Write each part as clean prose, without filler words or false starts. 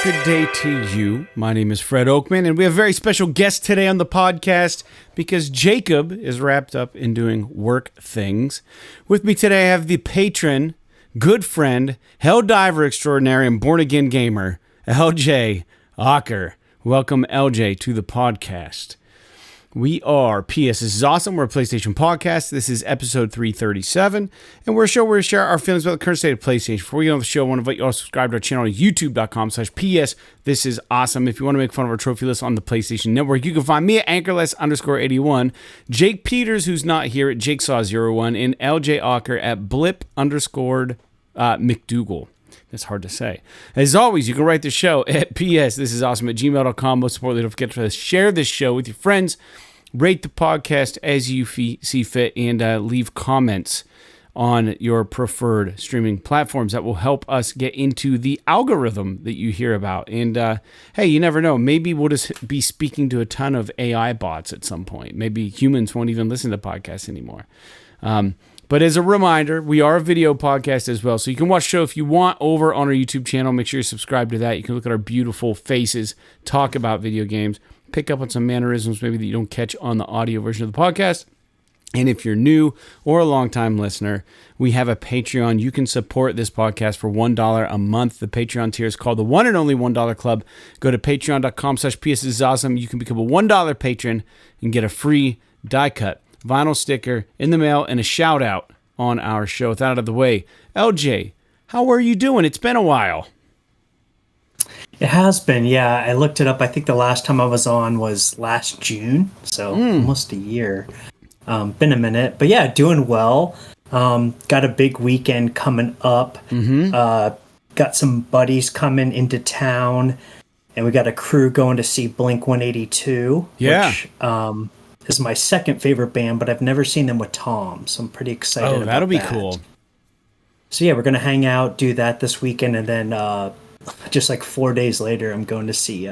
Good day to you. My name is Fred Oakman, and we have a very special guest today on the podcast because Jacob is wrapped up in doing work things. With me today, I have the patron, good friend, Helldiver extraordinary, and born-again gamer, LJ Ocker. Welcome, LJ, to the podcast. We are PS. This is awesome. We're a PlayStation podcast. This is episode 337, and we're a show where we share our feelings about the current state of PlayStation. Before we get on the show, I want to invite you all to subscribe to our channel at youtube.com/PS. This is awesome. If you want to make fun of our trophy list on the PlayStation Network, you can find me at anchorless_81, Jake Peters, who's not here, at JakeSaw01, and LJ Ocker at blip_McDougal. That's hard to say. As always, you can write the show at psthisisawesome@gmail.com. Most importantly, don't forget to share this show with your friends, rate the podcast as you see fit, and leave comments on your preferred streaming platforms. That will help us get into the algorithm that you hear about. And hey, you never know. Maybe we'll just be speaking to a ton of AI bots at some point. Maybe humans won't even listen to podcasts anymore. But as a reminder, we are a video podcast as well. So you can watch the show if you want over on our YouTube channel. Make sure you subscribe to that. You can look at our beautiful faces, talk about video games, pick up on some mannerisms maybe that you don't catch on the audio version of the podcast. And if you're new or a longtime listener, we have a Patreon. You can support this podcast for $1 a month. The Patreon tier is called the One and Only $1 Club. Go to patreon.com/PSisAwesome. You can become a $1 patron and get a free die cut vinyl sticker in the mail, and a shout out on our show. With that out of the way, LJ, how are you doing? It's been a while. It has been, yeah. I looked it up. I think the last time I was on was last June, so almost a year. Been a minute, but yeah, doing well. Got a big weekend coming up. Got some buddies coming into town, and we got a crew going to see Blink 182. Yeah. Which, is my second favorite band, but I've never seen them with Tom, so I'm pretty excited about that. Oh, that'll be cool. So yeah, we're going to hang out, do that this weekend, and then just like 4 days later, I'm going to see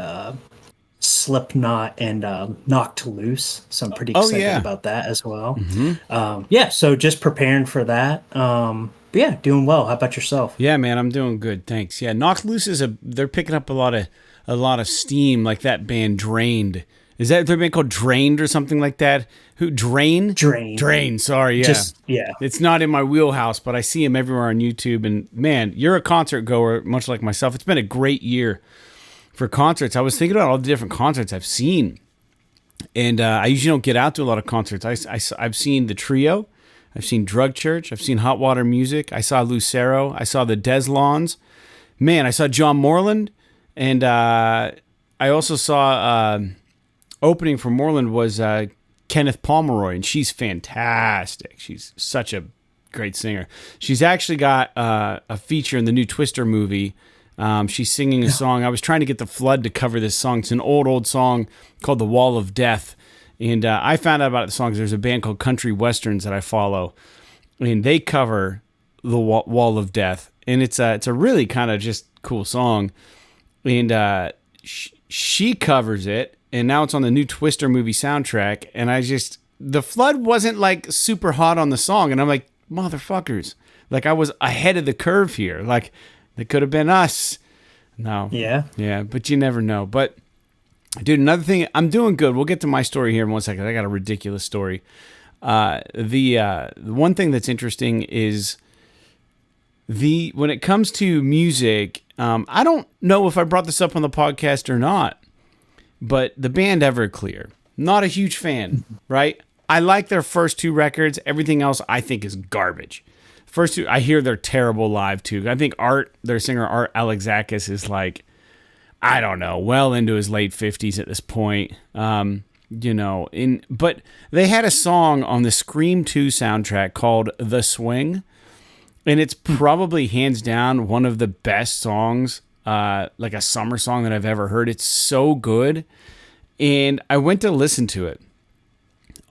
Slipknot and Knocked Loose, so I'm pretty excited about that as well. Yeah, so just preparing for that. But yeah, doing well. How about yourself? Yeah, man, I'm doing good, thanks. Yeah, Knocked Loose they're picking up a lot of steam, like that band Drained. Is that their band called Drained or something like that? Who Drain? Drain. Sorry, yeah. It's not in my wheelhouse, but I see him everywhere on YouTube. And man, you're a concert goer, much like myself. It's been a great year for concerts. I was thinking about all the different concerts I've seen, and I usually don't get out to a lot of concerts. I've seen the Trio, I've seen Drug Church, I've seen Hot Water Music, I saw Lucero, I saw the Deslons. Man, I saw John Moreland, and I also saw. Opening for Moreland was Kenneth Pomeroy, and she's fantastic. She's such a great singer. She's actually got a feature in the new Twister movie. She's singing a song. I was trying to get The Flood to cover this song. It's an old song called The Wall of Death. And I found out about the song because there's a band called Country Westerns that I follow, and they cover The Wall of Death. And it's a really kind of just cool song. And she covers it. And now it's on the new Twister movie soundtrack. And The Flood wasn't like super hot on the song. And I'm like, motherfuckers. Like I was ahead of the curve here. Like it could have been us. No. Yeah. Yeah. But you never know. But dude, another thing, I'm doing good. We'll get to my story here in 1 second. I got a ridiculous story. The one thing that's interesting is when it comes to music, I don't know if I brought this up on the podcast or not. But the band Everclear, not a huge fan, right? I like their first two records. Everything else I think is garbage. First two, I hear they're terrible live too. I think their singer Art Alexakis is like, I don't know, well into his late 50s at this point. But they had a song on the Scream 2 soundtrack called The Swing, and it's probably hands down one of the best songs. Like a summer song that I've ever heard. It's so good. And I went to listen to it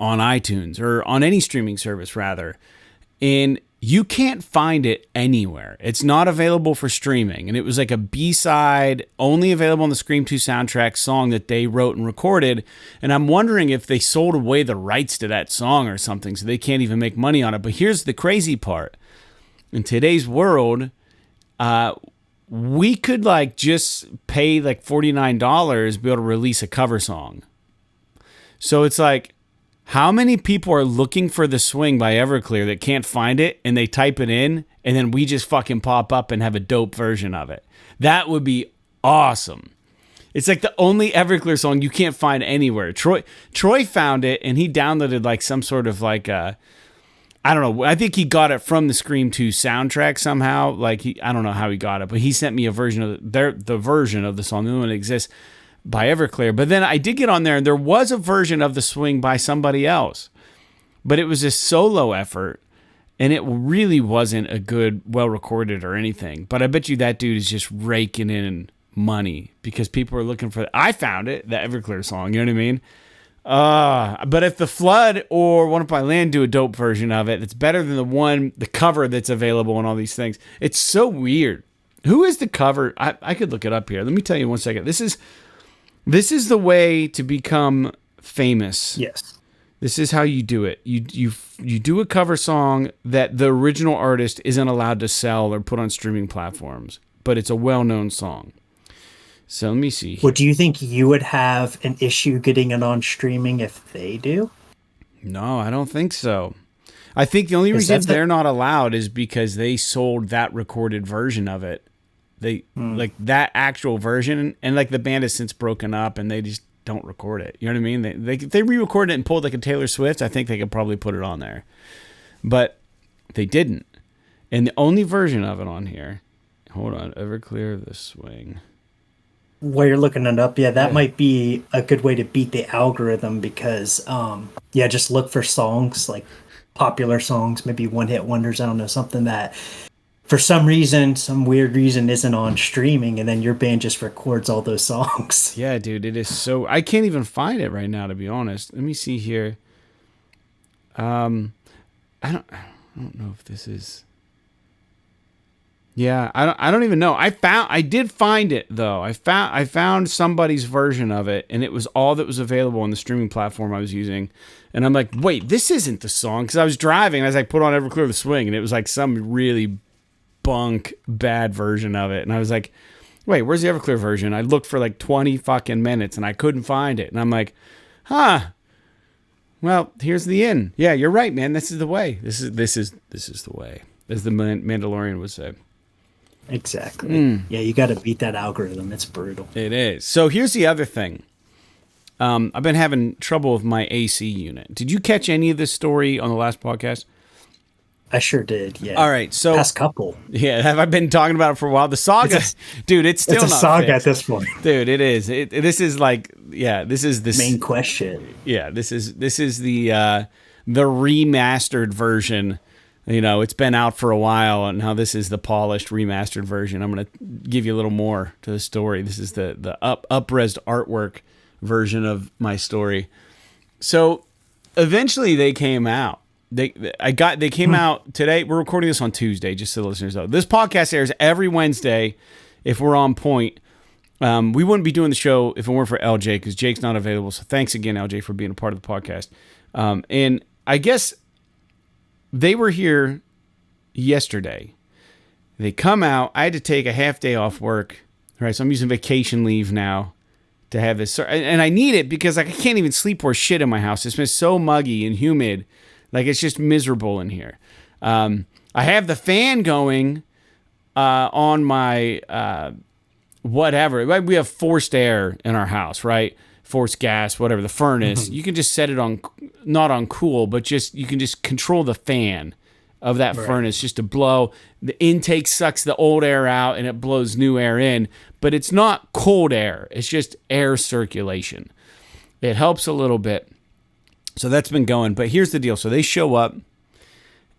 on iTunes or on any streaming service rather. And you can't find it anywhere. It's not available for streaming. And it was like a B-side only available on the Scream 2 soundtrack song that they wrote and recorded. And I'm wondering if they sold away the rights to that song or something so they can't even make money on it. But here's the crazy part. In today's world, we could like just pay like $49 be able to release a cover song. So it's like, how many people are looking for The Swing by Everclear that can't find it, and they type it in, and then we just fucking pop up and have a dope version of it? That would be awesome. It's like the only Everclear song you can't find anywhere. Troy found it, and he downloaded like some sort of like I don't know. I think he got it from the Scream 2 soundtrack somehow. Like I don't know how he got it, but he sent me a version of the version of the song, the one that exists, by Everclear. But then I did get on there, and there was a version of The Swing by somebody else, but it was a solo effort, and it really wasn't a good, well recorded or anything. But I bet you that dude is just raking in money because people are looking for. I found it, the Everclear song. You know what I mean? But if The Flood or One Up by Land do a dope version of it, it's better than the cover that's available and all these things. It's so weird. Who is the cover? I could look it up here. Let me tell you 1 second. This is the way to become famous. Yes. This is how you do it. You do a cover song that the original artist isn't allowed to sell or put on streaming platforms, but it's a well-known song. So let me see. Well, do you think you would have an issue getting it on streaming if they do? No, I don't think so. I think the only reason they're not allowed is because they sold that recorded version of it. They like that actual version, and like the band has since broken up, and they just don't record it. You know what I mean? They re-recorded it and pulled like a Taylor Swift. I think they could probably put it on there, but they didn't. And the only version of it on here. Hold on, Everclear The Swing. While you're looking it up, that might be a good way to beat the algorithm because, just look for songs, like popular songs, maybe one-hit wonders, I don't know, something that for some weird reason isn't on streaming, and then your band just records all those songs. Yeah, dude, it is so... I can't even find it right now, to be honest. Let me see here. I don't know if this is... Yeah, I don't even know. I did find it though. I found somebody's version of it, and it was all that was available on the streaming platform I was using. And I'm like, wait, this isn't the song, because I was driving and I was like, put on Everclear The Swing, and it was like some really bunk bad version of it. And I was like, wait, where's the Everclear version? I looked for like 20 fucking minutes and I couldn't find it. And I'm like, well, here's the end. Yeah, you're right, man. This is the way. This is the way, as the Mandalorian would say. Exactly. Yeah, you got to beat that algorithm. It's brutal. It is. So here's the other thing. I've been having trouble with my AC unit. Did you catch any of this story on the last podcast? I sure did, yeah. All right, so... Past couple. Yeah, have I been talking about it for a while? The saga... Dude, it's still not It's a saga fixed. at this point. Dude, it is. This is like... Yeah, this is this... Main question. Yeah, this is the remastered version. You know, it's been out for a while, and now this is the polished, remastered version. I'm going to give you a little more to the story. This is the up-resed artwork version of my story. So, eventually they came out. They came out today. We're recording this on Tuesday, just so the listeners know. This podcast airs every Wednesday if we're on point. We wouldn't be doing the show if it weren't for LJ, because Jake's not available. So thanks again, LJ, for being a part of the podcast. And I guess they were here yesterday. They come out. I had to take a half day off work. Right, so I'm using vacation leave now to have this. And I need it because I can't even sleep or shit in my house. It's been so muggy and humid. Like, it's just miserable in here. I have the fan going on my whatever. We have forced air in our house, right? Forced gas, whatever, the furnace. You can just set it on, not on cool, but you can just control the fan of that furnace just to blow. The intake sucks the old air out and it blows new air in, but it's not cold air. It's just air circulation. It helps a little bit. So that's been going. But here's the deal. So they show up,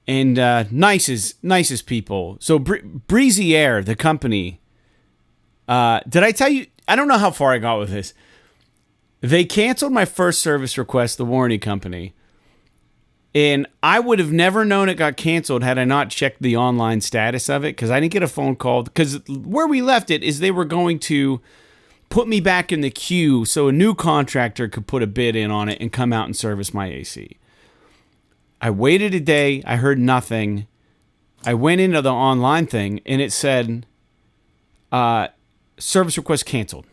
and nicest people. So Breezy Air, the company, did I tell you? I don't know how far I got with this. They canceled my first service request, the warranty company. And I would have never known it got canceled had I not checked the online status of it, because I didn't get a phone call. Because where we left it is they were going to put me back in the queue so a new contractor could put a bid in on it and come out and service my AC. I waited a day. I heard nothing. I went into the online thing, and it said, Service request canceled.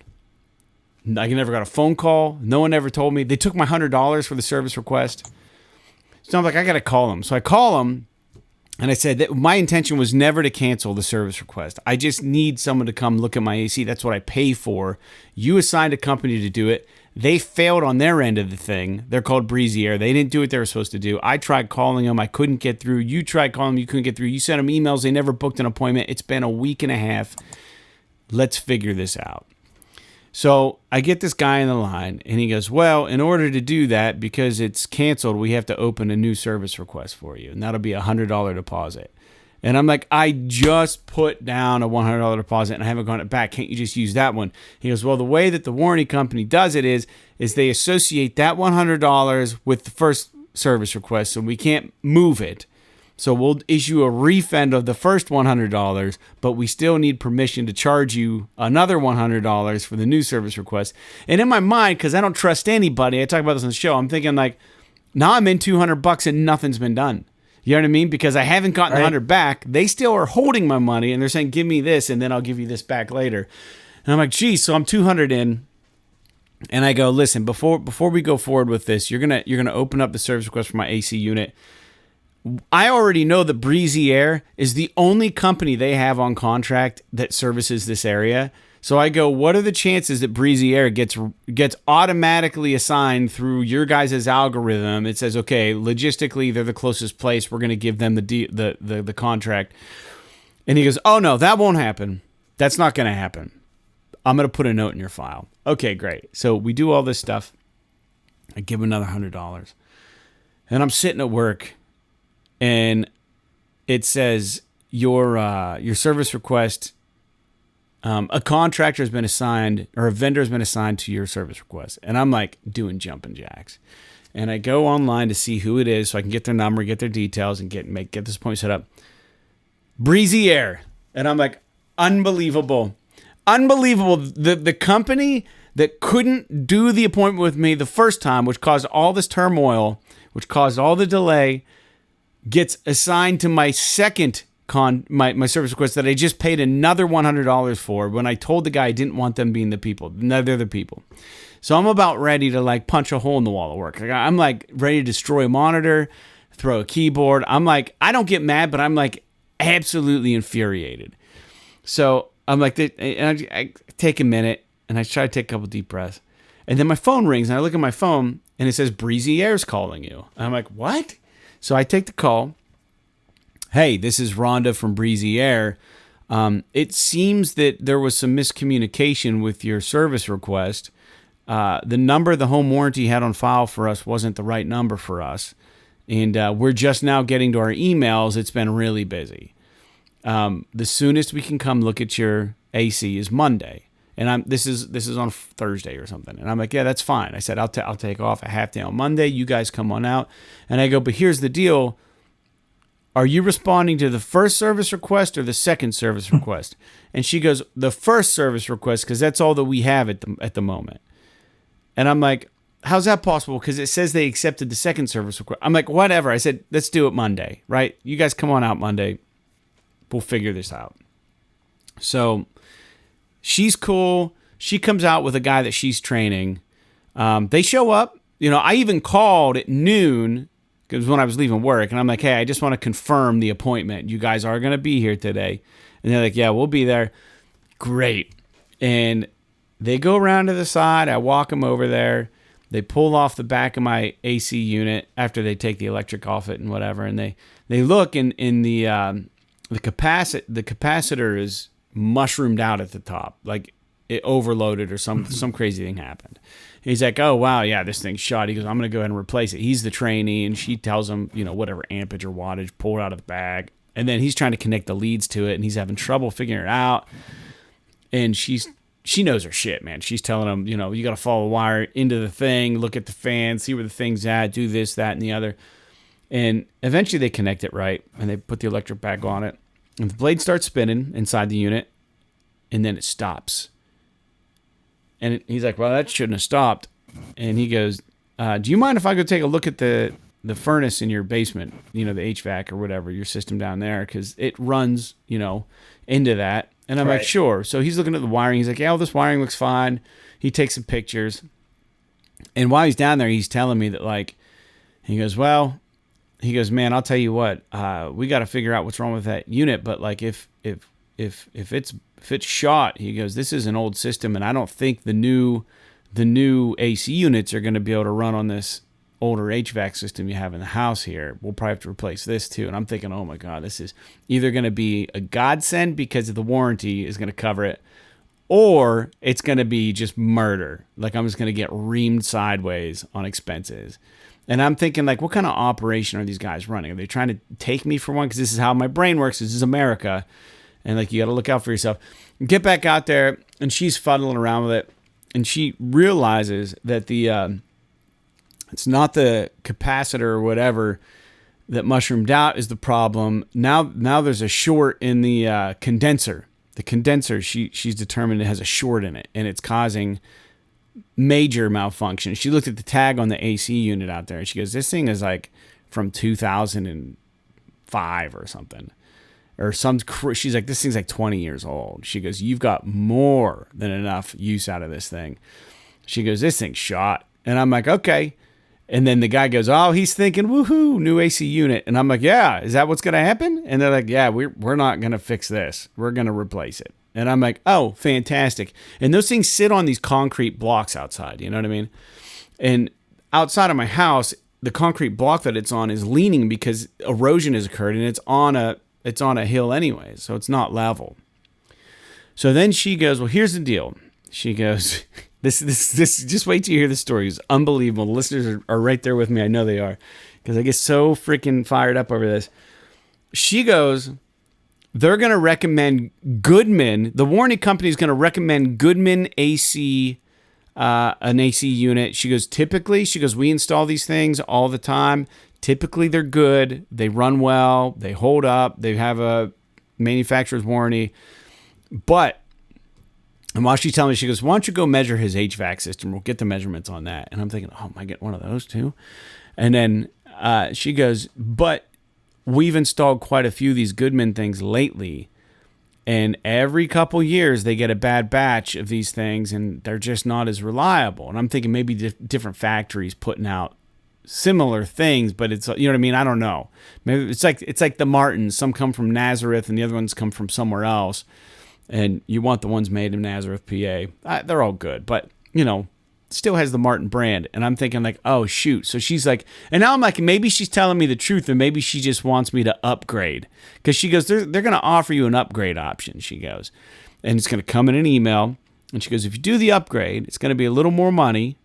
I never got a phone call. No one ever told me. They took my $100 for the service request. So I'm like, I got to call them. So I call them, and I said that my intention was never to cancel the service request. I just need someone to come look at my AC. That's what I pay for. You assigned a company to do it. They failed on their end of the thing. They're called Breezy Air. They didn't do what they were supposed to do. I tried calling them. I couldn't get through. You tried calling them. You couldn't get through. You sent them emails. They never booked an appointment. It's been a week and a half. Let's figure this out. So I get this guy in the line, and he goes, well, in order to do that, because it's canceled, we have to open a new service request for you, and that'll be a $100 deposit. And I'm like, I just put down a $100 deposit, and I haven't gotten it back. Can't you just use that one? He goes, well, the way that the warranty company does it is they associate that $100 with the first service request, so we can't move it. So we'll issue a refund of the first $100, but we still need permission to charge you another $100 for the new service request. And in my mind, because I don't trust anybody, I talk about this on the show, I'm thinking like, now I'm in $200 and nothing's been done. You know what I mean? Because I haven't gotten the 100 back. They still are holding my money, and they're saying, give me this, and then I'll give you this back later. And I'm like, geez, so I'm 200 in. And I go, listen, before we go forward with this, you're gonna open up the service request for my AC unit. I already know that Breezy Air is the only company they have on contract that services this area. So I go, what are the chances that Breezy Air gets automatically assigned through your guys' algorithm? It says, okay, logistically, they're the closest place. We're going to give them the contract. And he goes, oh, no, that won't happen. That's not going to happen. I'm going to put a note in your file. Okay, great. So we do all this stuff. I give him another $100. And I'm sitting at work. And it says your service request, a contractor has been assigned, or a vendor has been assigned to your service request. And I'm like doing jumping jacks. And I go online to see who it is so I can get their number, get their details, and get this appointment set up. Breezy Air. And I'm like, unbelievable. Unbelievable. The company that couldn't do the appointment with me the first time, which caused all this turmoil, which caused all the delay, gets assigned to my second my service request that I just paid another $100 for when I told the guy I didn't want them being the people. No, they're the people. So I'm about ready to like punch a hole in the wall at work. I'm like ready to destroy a monitor, throw a keyboard. I'm like, I don't get mad, but I'm like absolutely infuriated. So I'm like, I take a minute and I try to take a couple deep breaths. And then my phone rings and I look at my phone and it says Breezy Air's calling you. And I'm like, what? So I take the call. Hey, this is Rhonda from Breezy Air. It seems that there was some miscommunication with your service request. The number the home warranty had on file for us wasn't the right number for us. And we're just now getting to our emails. It's been really busy. The soonest we can come look at your AC is Monday. And this is on Thursday or something. And I'm like, yeah, that's fine. I said, I'll take off a half day on Monday. You guys come on out. And I go, but here's the deal. Are you responding to the first service request or the second service request? And she goes, the first service request, because that's all that we have at the moment. And I'm like, how's that possible? Because it says they accepted the second service request. I'm like, whatever. I said, let's do it Monday, right? You guys come on out Monday. We'll figure this out. So she's cool. She comes out with a guy that she's training. They show up. You know, I even called at noon because when I was leaving work, and I'm like, hey, I just want to confirm the appointment. You guys are going to be here today. And they're like, yeah, we'll be there. Great. And they go around to the side. I walk them over there. They pull off the back of my AC unit after they take the electric off it and whatever. And they look in the capacitor is mushroomed out at the top, like it overloaded or some crazy thing happened. He's like, oh wow, yeah, this thing's shot. He goes, I'm gonna go ahead and replace it. He's the trainee, and she tells him, you know, whatever ampage or wattage, pull it out of the bag, and then he's trying to connect the leads to it, and he's having trouble figuring it out. And she knows her shit, man. She's telling him, you know, you got to follow the wire into the thing, look at the fan, see where the thing's at, do this, that, and the other. And eventually they connect it right, and they put the electric back on it. And the blade starts spinning inside the unit, and then it stops. And he's like, well, that shouldn't have stopped. And he goes, do you mind if I go take a look at the furnace in your basement, you know, the HVAC or whatever, your system down there, because it runs, you know, into that. And I'm like, sure. So he's looking at the wiring. He's like, yeah, well, this wiring looks fine. He takes some pictures. And while he's down there, he's telling me that, like, he goes, man, I'll tell you what, we got to figure out what's wrong with that unit. But like, if it's shot, he goes, this is an old system, and I don't think the new AC units are going to be able to run on this older HVAC system you have in the house here. We'll probably have to replace this too. And I'm thinking, oh my God, this is either going to be a godsend because of the warranty is going to cover it, or it's going to be just murder. Like, I'm just going to get reamed sideways on expenses. And I'm thinking, like, what kind of operation are these guys running? Are they trying to take me for one? Because this is how my brain works. This is America. And, like, you got to look out for yourself. Get back out there, and she's fuddling around with it. And she realizes that it's not the capacitor or whatever that mushroomed out is the problem. Now there's a short in the condenser. The condenser, she's determined it has a short in it, and it's causing major malfunction. She looked at the tag on the AC unit out there, and she goes, this thing is like from 2005 or something. She's like, this thing's like 20 years old. She goes, you've got more than enough use out of this thing. She goes, this thing's shot. And I'm like, okay. And then the guy goes, oh, he's thinking, woohoo, new AC unit. And I'm like, yeah, is that what's going to happen? And they're like, yeah, we're not going to fix this. We're going to replace it. And I'm like, oh, fantastic. And those things sit on these concrete blocks outside. You know what I mean? And outside of my house, the concrete block that it's on is leaning because erosion has occurred, and it's on a hill anyway, so it's not level. So then she goes, well, here's the deal. She goes, this just wait till you hear the story. It's unbelievable. The listeners are right there with me. I know they are, because I get so freaking fired up over this. She goes, they're going to recommend Goodman. The warranty company is going to recommend Goodman AC, an AC unit. She goes, typically, we install these things all the time. Typically, they're good. They run well. They hold up. They have a manufacturer's warranty. And while she's telling me, she goes, why don't you go measure his HVAC system? We'll get the measurements on that. And I'm thinking, oh, am I getting one of those too? And then she goes, but we've installed quite a few of these Goodman things lately. And every couple years, they get a bad batch of these things, and they're just not as reliable. And I'm thinking maybe different factories putting out similar things, but it's, you know what I mean? I don't know. Maybe it's like the Martins. Some come from Nazareth, and the other ones come from somewhere else. And you want the ones made in Nazareth, PA. They're all good, but still has the Martin brand. And I'm thinking, like, oh shoot. So she's like, and now I'm like, maybe she's telling me the truth, or maybe she just wants me to upgrade, because she goes, they're going to offer you an upgrade option. She goes, and it's going to come in an email. And she goes, if you do the upgrade, it's going to be a little more money.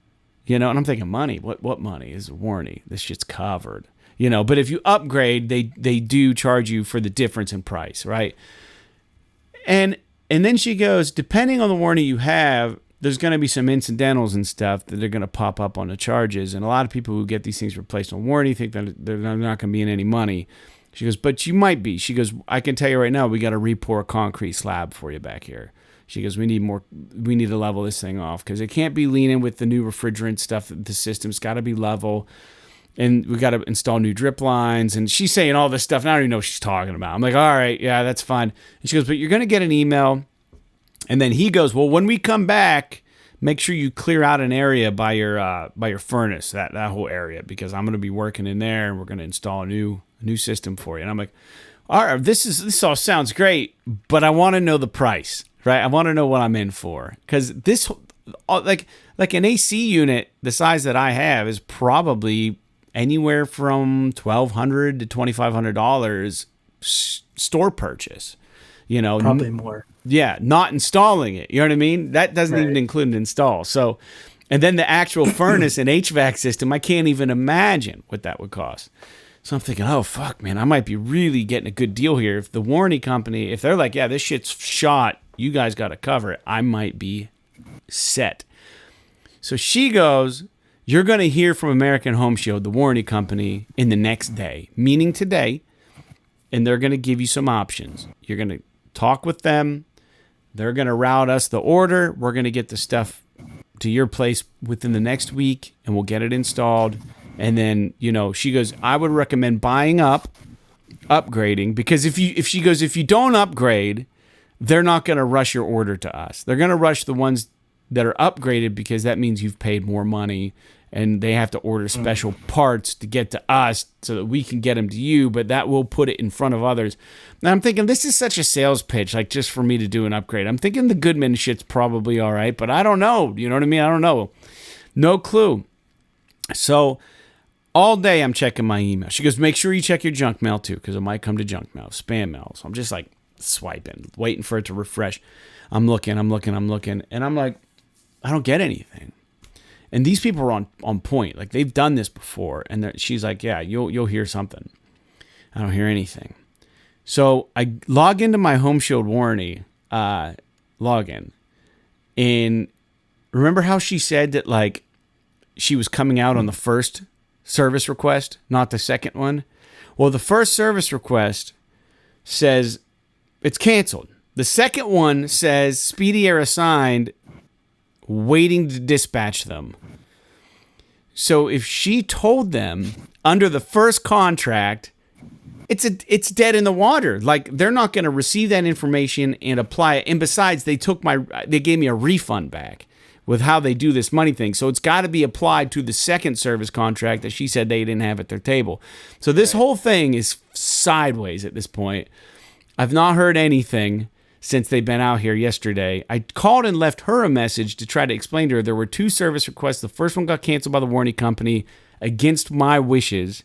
And I'm thinking, money? What money? Is a warranty. This shit's covered. But if you upgrade, they do charge you for the difference in price, right? And then she goes, depending on the warranty you have, there's going to be some incidentals and stuff that are going to pop up on the charges. And a lot of people who get these things replaced on warranty think that they're not going to be in any money. She goes, but you might be. She goes, I can tell you right now, we got to re-pour a concrete slab for you back here. She goes, we need to level this thing off, because it can't be leaning with the new refrigerant stuff. The system's got to be level. And we got to install new drip lines. And she's saying all this stuff, and I don't even know what she's talking about. I'm like, all right, yeah, that's fine. And she goes, but you're going to get an email. And then he goes, well, when we come back, make sure you clear out an area by your furnace, that whole area, because I'm going to be working in there, and we're going to install a new system for you. And I'm like, all right, this all sounds great, but I want to know the price, right? I want to know what I'm in for, because this, like an AC unit the size that I have is probably anywhere from $1,200 to $2,500 store purchase. Probably more. Yeah, not installing it. You know what I mean? That doesn't even include an install. So, and then the actual furnace and HVAC system, I can't even imagine what that would cost. So I'm thinking, oh, fuck, man, I might be really getting a good deal here. If the warranty company, if they're like, yeah, this shit's shot, you guys got to cover it, I might be set. So she goes, you're going to hear from American Home Shield, the warranty company, in the next day, meaning today, and they're going to give you some options. You're going to talk with them. They're going to route us the order. We're going to get the stuff to your place within the next week, and we'll get it installed. And then, she goes, I would recommend upgrading, because if you don't upgrade, they're not going to rush your order to us. They're going to rush the ones that are upgraded because that means you've paid more money and they have to order special parts to get to us so that we can get them to you, but that will put it in front of others. Now I'm thinking this is such a sales pitch, like just for me to do an upgrade. I'm thinking the Goodman shit's probably all right, but I don't know. You know what I mean? I don't know. No clue. So all day I'm checking my email. She goes, make sure you check your junk mail too, because it might come to junk mail, spam mail. So I'm just like swiping, waiting for it to refresh. I'm looking, and I'm like, I don't get anything. And these people are on point. Like, they've done this before. And she's like, yeah, you'll hear something. I don't hear anything. So I log into my Home Shield warranty login. And remember how she said that, like, she was coming out on the first service request, not the second one? Well, the first service request says it's canceled. The second one says Speedy Air assigned, waiting to dispatch them. So if she told them under the first contract, it's dead in the water. Like, they're not going to receive that information and apply it. And besides, they gave me a refund back with how they do this money thing. So it's got to be applied to the second service contract that she said they didn't have at their table. So this whole thing is sideways at this point. I've not heard anything since they've been out here yesterday. I called and left her a message to try to explain to her there were 2 service requests. The first one got canceled by the warranty company against my wishes.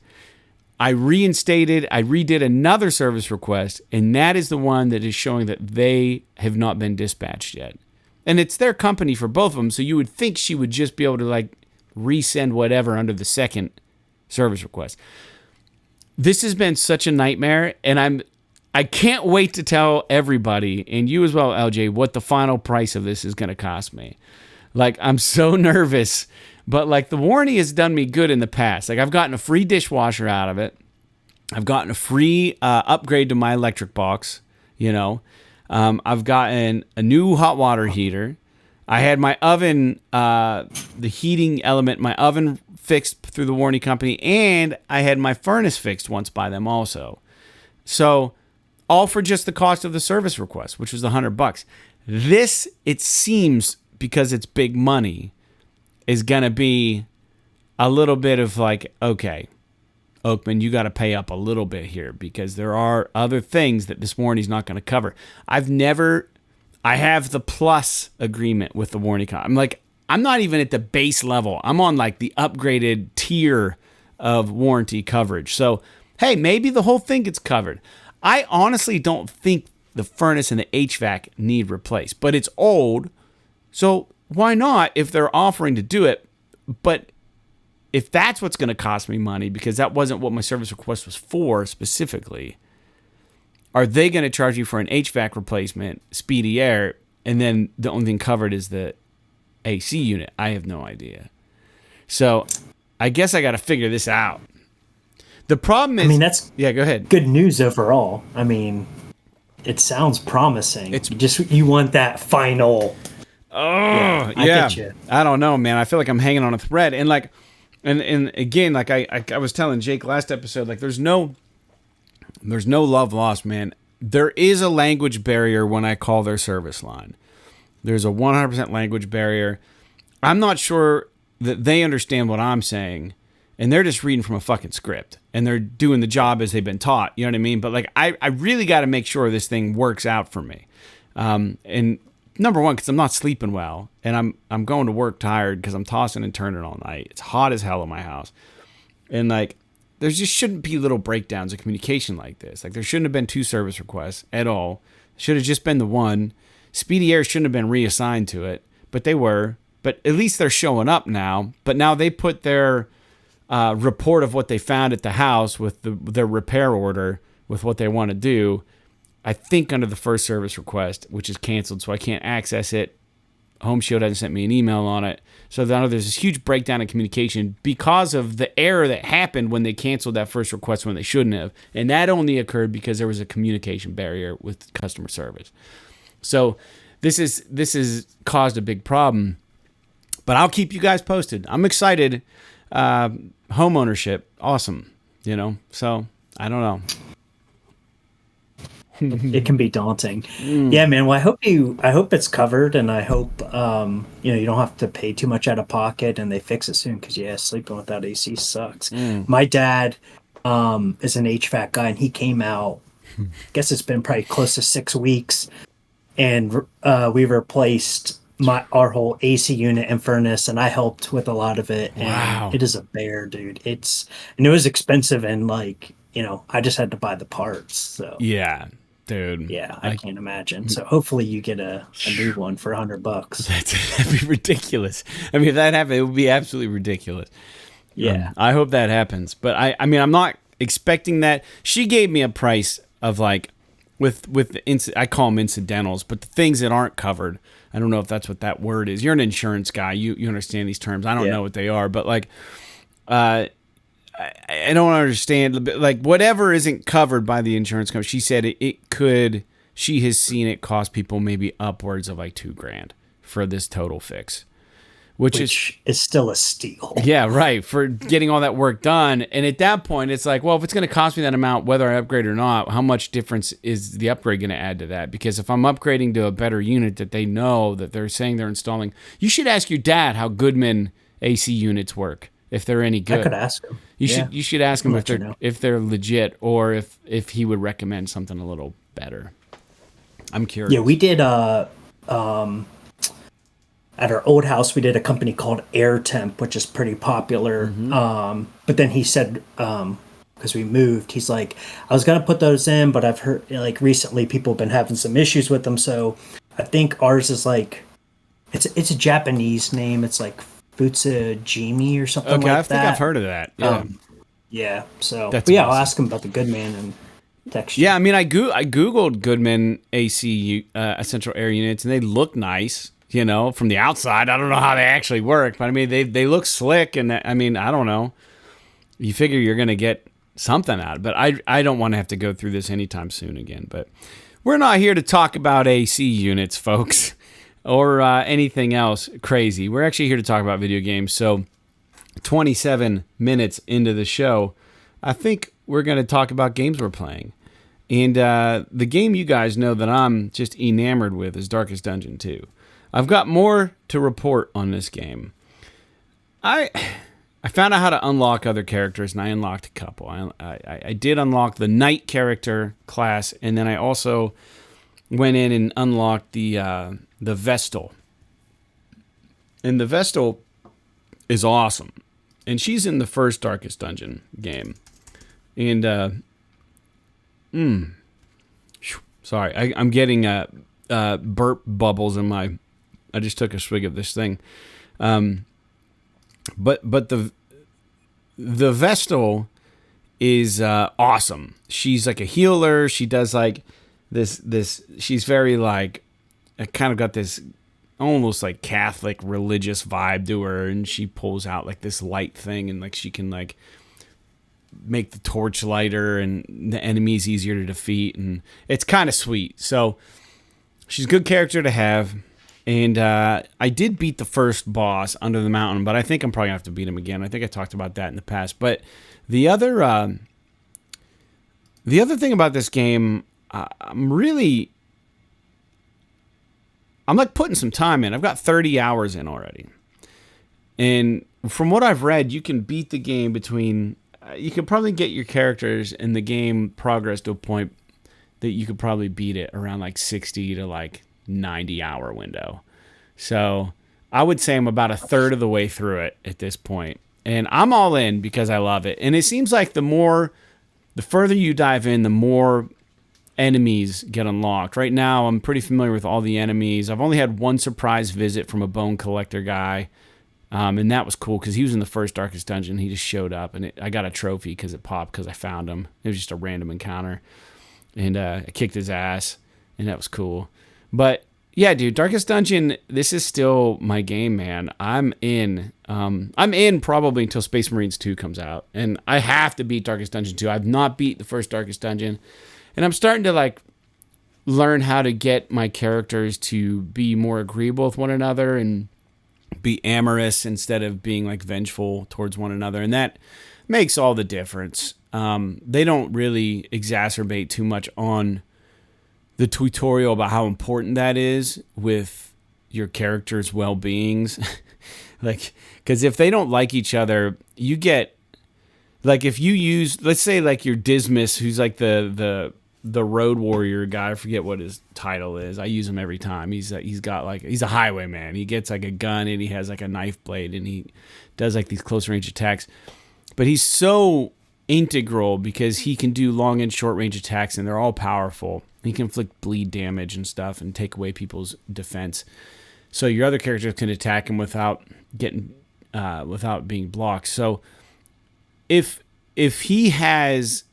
I redid another service request, and that is the one that is showing that they have not been dispatched yet. And it's their company for both of them, so you would think she would just be able to, like, resend whatever under the second service request. This has been such a nightmare, and I can't wait to tell everybody, and you as well, LJ, what the final price of this is going to cost me. Like, I'm so nervous, but, like, the warranty has done me good in the past. Like, I've gotten a free dishwasher out of it. I've gotten a free upgrade to my electric box, you know. I've gotten a new hot water heater. I had my oven, the heating element, my oven fixed through the warranty company, and I had my furnace fixed once by them also. So, all for just the cost of the service request, which was $100. This, it seems, because it's big money, is going to be a little bit of like, okay, Oakman, you got to pay up a little bit here because there are other things that this warranty is not going to cover. I have the plus agreement with the warranty company. I'm not even at the base level. I'm on like the upgraded tier of warranty coverage. So, hey, maybe the whole thing gets covered. I honestly don't think the furnace and the HVAC need replaced, but it's old. So why not if they're offering to do it? But if that's what's going to cost me money, because that wasn't what my service request was for specifically, are they going to charge you for an HVAC replacement, Speedy Air, and then the only thing covered is the AC unit? I have no idea. So I guess I got to figure this out. The problem is... that's go ahead. Good news overall. I mean, it sounds promising. You want that final... Oh, yeah. I get you. I don't know, man. I feel like I'm hanging on a thread. And like, and again, like I was telling Jake last episode, like there's no love lost, man. There is a language barrier when I call their service line. There's a 100% language barrier. I'm not sure that they understand what I'm saying, and they're just reading from a fucking script, and they're doing the job as they've been taught. You know what I mean? But like, I really got to make sure this thing works out for me. And number one, because I'm not sleeping well, and I'm going to work tired because I'm tossing and turning all night. It's hot as hell in my house, and like there just shouldn't be little breakdowns of communication like this. Like there shouldn't have been 2 service requests at all. It should have just been the one. Speedy Air shouldn't have been reassigned to it, but they were. But at least they're showing up now. But now they put their report of what they found at the house with their repair order with what they want to do. I think under the first service request, which is canceled, so I can't access it. Home Shield hasn't sent me an email on it. So there's this huge breakdown in communication because of the error that happened when they canceled that first request when they shouldn't have. And that only occurred because there was a communication barrier with customer service. So this has caused a big problem. But I'll keep you guys posted. I'm excited. Home ownership, awesome. You know, so I don't know. it can be daunting. Yeah, man. Well, I hope it's covered, and I hope you don't have to pay too much out of pocket, and they fix it soon. Because yeah, sleeping without AC sucks. My dad is an HVAC guy, and he came out. I guess it's been probably close to 6 weeks, and we replaced our whole AC unit and furnace, and I helped with a lot of it. And Wow. it is a bear, dude. And it was expensive, and I just had to buy the parts. So Yeah, dude. yeah, I can't imagine. So hopefully you get a new one for $100. That'd be ridiculous. I mean, if that happened, it would be absolutely ridiculous. Yeah. I hope that happens. But I mean, I'm not expecting that. She gave me a price of like, I call them incidentals, but the things that aren't covered. I don't know if that's what that word is. You're an insurance guy. You understand these terms. I don't know what they are, but like, I don't understand. Like, whatever isn't covered by the insurance company, she said it could. She has seen it cost people maybe upwards of like $2,000 for this total fix, which is still a steal. Yeah, right, for getting all that work done. And at that point, it's like, well, if it's going to cost me that amount, whether I upgrade or not, how much difference is the upgrade going to add to that? Because if I'm upgrading to a better unit that they know that they're saying they're installing, you should ask your dad how Goodman AC units work, if they're any good. I could ask him. You should ask him if they're legit, or if he would recommend something a little better. I'm curious. Yeah, we did at our old house, we did a company called Air Temp, which is pretty popular. But then he said, because we moved, he's like, I was going to put those in, but I've heard like recently people have been having some issues with them. So I think ours is like, it's a Japanese name. It's like Futsujimi or something like that. I think I've heard of that. Yeah. Yeah. So, That's but yeah, awesome. I'll ask him about the Goodman and text you. Yeah, I mean, I Googled Goodman AC essential air units, and they look nice. From the outside, I don't know how they actually work, but I mean, they look slick, and I mean, I don't know. You figure you're going to get something out of it, but I don't want to have to go through this anytime soon again. But we're not here to talk about AC units, folks, or anything else crazy. We're actually here to talk about video games. So 27 minutes into the show, I think we're going to talk about games we're playing. And the game you guys know that I'm just enamored with is Darkest Dungeon 2. I've got more to report on this game. I found out how to unlock other characters, and I unlocked a couple. I did unlock the knight character class, and then I also went in and unlocked the Vestal. And the Vestal is awesome. And she's in the first Darkest Dungeon game. And, sorry, I'm getting burp bubbles in my... I just took a swig of this thing. But the Vestal is awesome. She's like a healer. She does like this. She's very like, kind of got this almost like Catholic religious vibe to her, and she pulls out like this light thing, and like she can like make the torch lighter, and the enemy's easier to defeat, and it's kind of sweet. So she's a good character to have. And I did beat the first boss under the mountain, but I think I'm probably going to have to beat him again. I think I talked about that in the past. But the other thing about this game, I'm like putting some time in. I've got 30 hours in already. And from what I've read, you can beat the game you could probably get your characters in the game progress to a point that you could probably beat it around like 60 to like 90-hour window. So I would say I'm about a third of the way through it at this point. And I'm all in because I love it. And it seems like the further you dive in, the more enemies get unlocked. Right now, I'm pretty familiar with all the enemies. I've only had one surprise visit from a bone collector guy. And that was cool because he was in the first Darkest Dungeon. He just showed up, and I got a trophy because it popped because I found him. It was just a random encounter. And I kicked his ass, and that was cool. But yeah, dude, Darkest Dungeon, this is still my game, man. I'm in. I'm in probably until Space Marines 2 comes out. And I have to beat Darkest Dungeon 2. I've not beat the first Darkest Dungeon. And I'm starting to like learn how to get my characters to be more agreeable with one another and be amorous instead of being like vengeful towards one another. And that makes all the difference. They don't really exacerbate too much on the tutorial about how important that is with your character's well-beings. Like, because if they don't like each other, you get, like, if you use, let's say, like, your Dismas, who's like the road warrior guy, I forget what his title is. I use him every time. He's a highwayman. He gets like a gun and he has like a knife blade and he does like these close range attacks. But he's so integral because he can do long and short range attacks and they're all powerful. He can inflict bleed damage and stuff and take away people's defense. So your other characters can attack him without being blocked. So if he has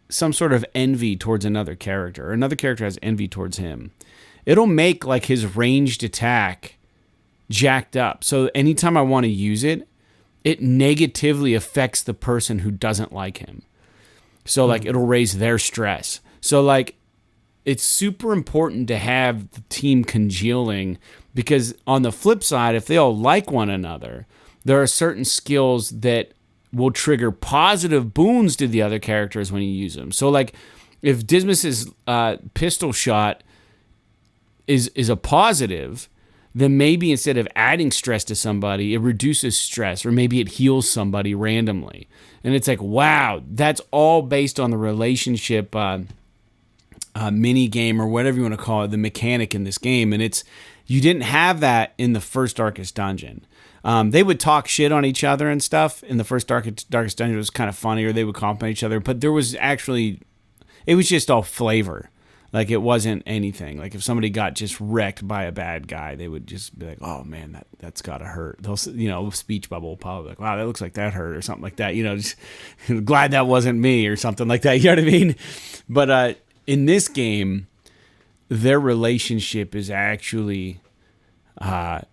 some sort of envy towards another character, or another character has envy towards him, it'll make like his ranged attack jacked up. So anytime I want to use it, it negatively affects the person who doesn't like him. So like it'll raise their stress. So like it's super important to have the team congealing, because on the flip side, if they all like one another, there are certain skills that will trigger positive boons to the other characters when you use them. So like if Dismas's pistol shot is a positive, then maybe instead of adding stress to somebody, it reduces stress, or maybe it heals somebody randomly. And it's like, wow, that's all based on the relationship mini game, or whatever you want to call it, the mechanic in this game. And you didn't have that in the first Darkest Dungeon. They would talk shit on each other and stuff. In the first Darkest Dungeon, it was kind of funny, or they would compliment each other. But there was actually, it was just all flavor. Like, it wasn't anything. Like, if somebody got just wrecked by a bad guy, they would just be like, oh, man, that's got to hurt. They'll, speech bubble probably like, wow, that looks like that hurt, or something like that. Just glad that wasn't me, or something like that. You know what I mean? But in this game, their relationship is actually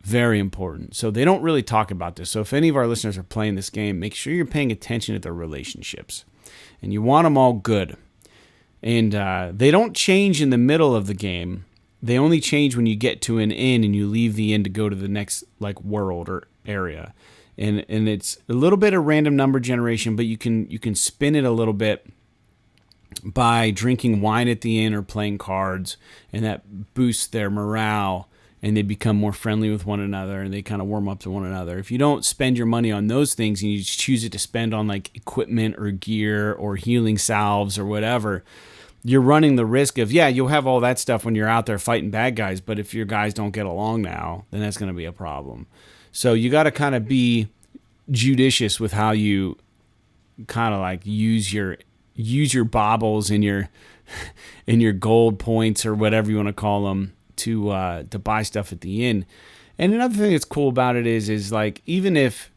very important. So they don't really talk about this. So if any of our listeners are playing this game, make sure you're paying attention to their relationships. And you want them all good. And they don't change in the middle of the game. They only change when you get to an inn and you leave the inn to go to the next like world or area. And it's a little bit of random number generation, but you can spin it a little bit by drinking wine at the inn or playing cards, and that boosts their morale, and they become more friendly with one another, and they kind of warm up to one another. If you don't spend your money on those things and you choose it to spend on like equipment or gear or healing salves or whatever, you're running the risk of, you'll have all that stuff when you're out there fighting bad guys, but if your guys don't get along now, then that's going to be a problem. So you got to kind of be judicious with how you kind of like use your baubles and your gold points, or whatever you want to call them, to buy stuff at the inn. And another thing that's cool about it is like, even if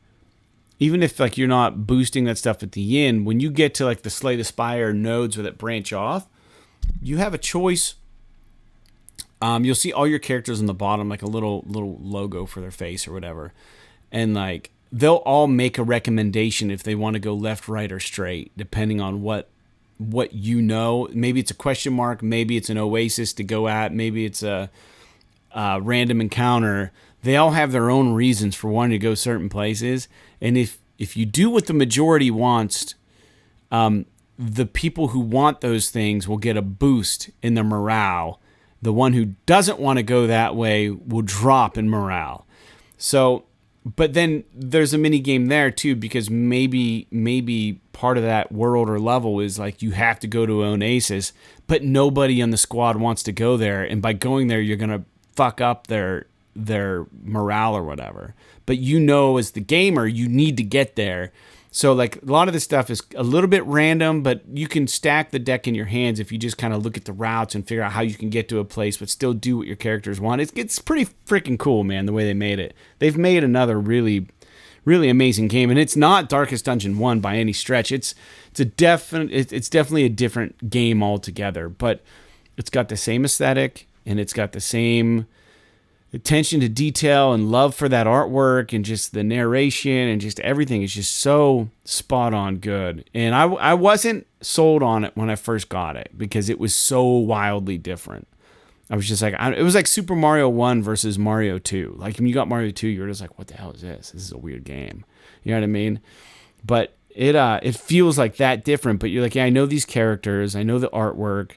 like you're not boosting that stuff at the inn, when you get to like the Slay the Spire nodes that branch off, you have a choice. You'll see all your characters on the bottom, like a little logo for their face or whatever. And like, they'll all make a recommendation if they want to go left, right, or straight, depending on what you know. Maybe it's a question mark, maybe it's an oasis to go at, maybe it's a random encounter. They all have their own reasons for wanting to go certain places. And if you do what the majority wants, the people who want those things will get a boost in their morale. The one who doesn't want to go that way will drop in morale. So, but then there's a mini game there too, because maybe part of that world or level is like you have to go to an oasis, but nobody on the squad wants to go there, and by going there you're gonna fuck up their morale or whatever. But as the gamer, you need to get there. So like a lot of this stuff is a little bit random, but you can stack the deck in your hands if you just kind of look at the routes and figure out how you can get to a place but still do what your characters want. It's pretty freaking cool, man, the way they made it. They've made another really, really amazing game, and it's not Darkest Dungeon 1 by any stretch. It's definitely a different game altogether, but it's got the same aesthetic, and it's got the same attention to detail and love for that artwork, and just the narration and just everything is just so spot on good. And I wasn't sold on it when I first got it because it was so wildly different. I was just like, it was like Super Mario 1 versus Mario 2. Like when you got Mario 2, you're just like, what the hell is this? This is a weird game. You know what I mean? But it feels like that different, but you're like, yeah, I know these characters, I know the artwork.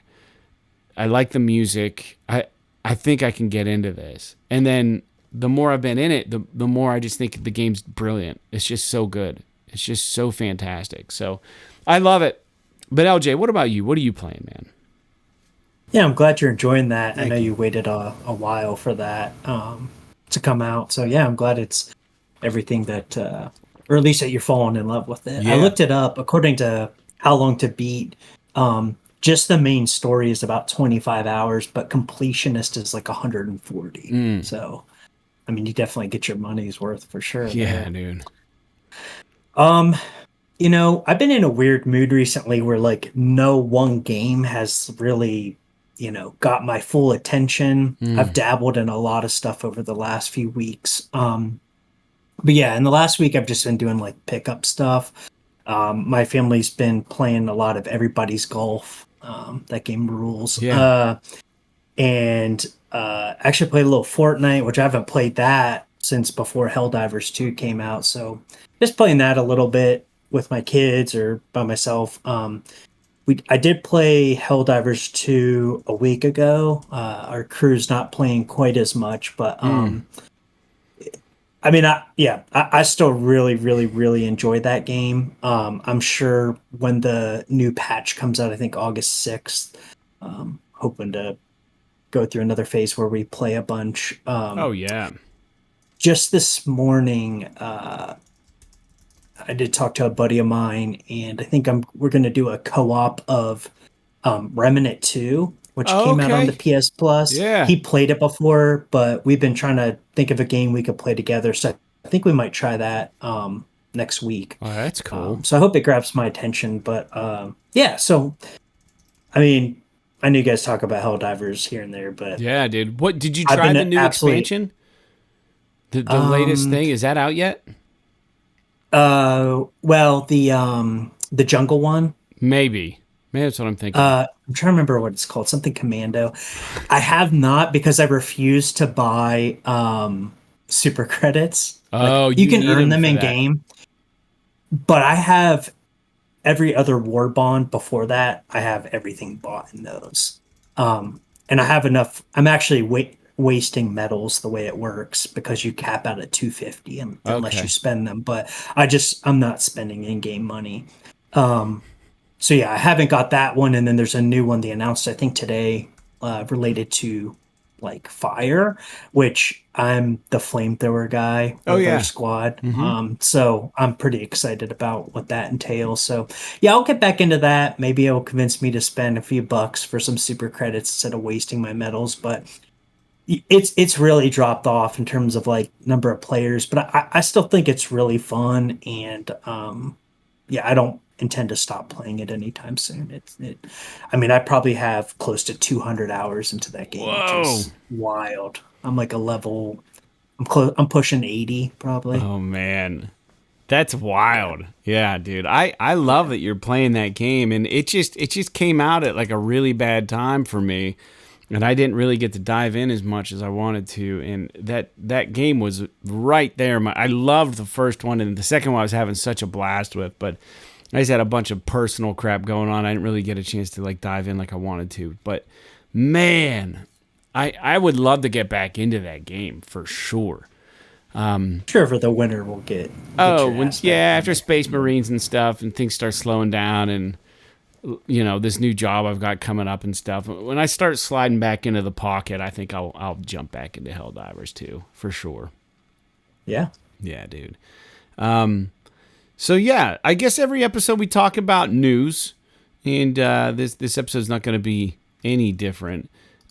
I like the music. I think I can get into this. And then the more I've been in it, the more I just think the game's brilliant. It's just so good. It's just so fantastic. So I love it. But LJ, what about you? What are you playing, man? Yeah, I'm glad you're enjoying that. I know you waited a while for that to come out. So yeah, I'm glad it's everything that, or at least that you're falling in love with it. Yeah. I looked it up. According to How Long to Beat, just the main story is about 25 hours, but completionist is like 140. So, I mean, you definitely get your money's worth for sure. Yeah, dude. You know, I've been in a weird mood recently where like no one game has really, you know, got my full attention. I've dabbled in a lot of stuff over the last few weeks. But yeah, in the last week, I've just been doing like pickup stuff. My family's been playing a lot of Everybody's Golf. That game rules. Yeah. And actually played a little Fortnite, which I haven't played that since before Helldivers 2 came out. So just playing that a little bit with my kids or by myself. I did play Helldivers 2 a week ago. Our crew's not playing quite as much, but I mean, I still really, really, really enjoyed that game. I'm sure when the new patch comes out, I think August 6th, hoping to go through another phase where we play a bunch. Oh, yeah. Just this morning, I did talk to a buddy of mine, and I think we're going to do a co-op of Remnant 2, which came out on the PS Plus. Yeah. He played it before, but we've been trying to think of a game we could play together. So I think we might try that next week. Oh, that's cool. So I hope it grabs my attention. But yeah, so I mean, I know you guys talk about Helldivers here and there, but yeah, dude. What did you try the new expansion? The latest thing, is that out yet? Well, the jungle one. Maybe that's what I'm thinking. I'm trying to remember what it's called. Something Commando. I have not, because I refuse to buy super credits. Oh, you can earn them in that game, but I have every other war bond before that. I have everything bought in those, and I have enough. I'm actually wasting medals the way it works, because you cap out at 250 unless you spend them. But I'm not spending in-game money. So yeah, I haven't got that one, and then there's a new one they announced, I think today, related to like fire, which I'm the flamethrower guy of our squad. So I'm pretty excited about what that entails. So yeah, I'll get back into that. Maybe it'll convince me to spend a few bucks for some super credits instead of wasting my medals. But it's really dropped off in terms of like number of players, but I still think it's really fun, and I don't intend to stop playing it anytime soon. I mean, I probably have close to 200 hours into that game. Whoa. Which is wild. I'm like I'm pushing 80 probably. Oh man, that's wild. Yeah, dude. I love that you're playing that game, and it just came out at like a really bad time for me, and I didn't really get to dive in as much as I wanted to. And that game was right there. I loved the first one, and the second one I was having such a blast with, but I just had a bunch of personal crap going on. I didn't really get a chance to like dive in like I wanted to. But man, I would love to get back into that game for sure. Sure, for the winter we'll get. After Space Marines and stuff, and things start slowing down, and you know, this new job I've got coming up and stuff. When I start sliding back into the pocket, I think I'll jump back into Helldivers too, for sure. Yeah. Yeah, dude. So yeah, I guess every episode we talk about news, and this episode's not going to be any different.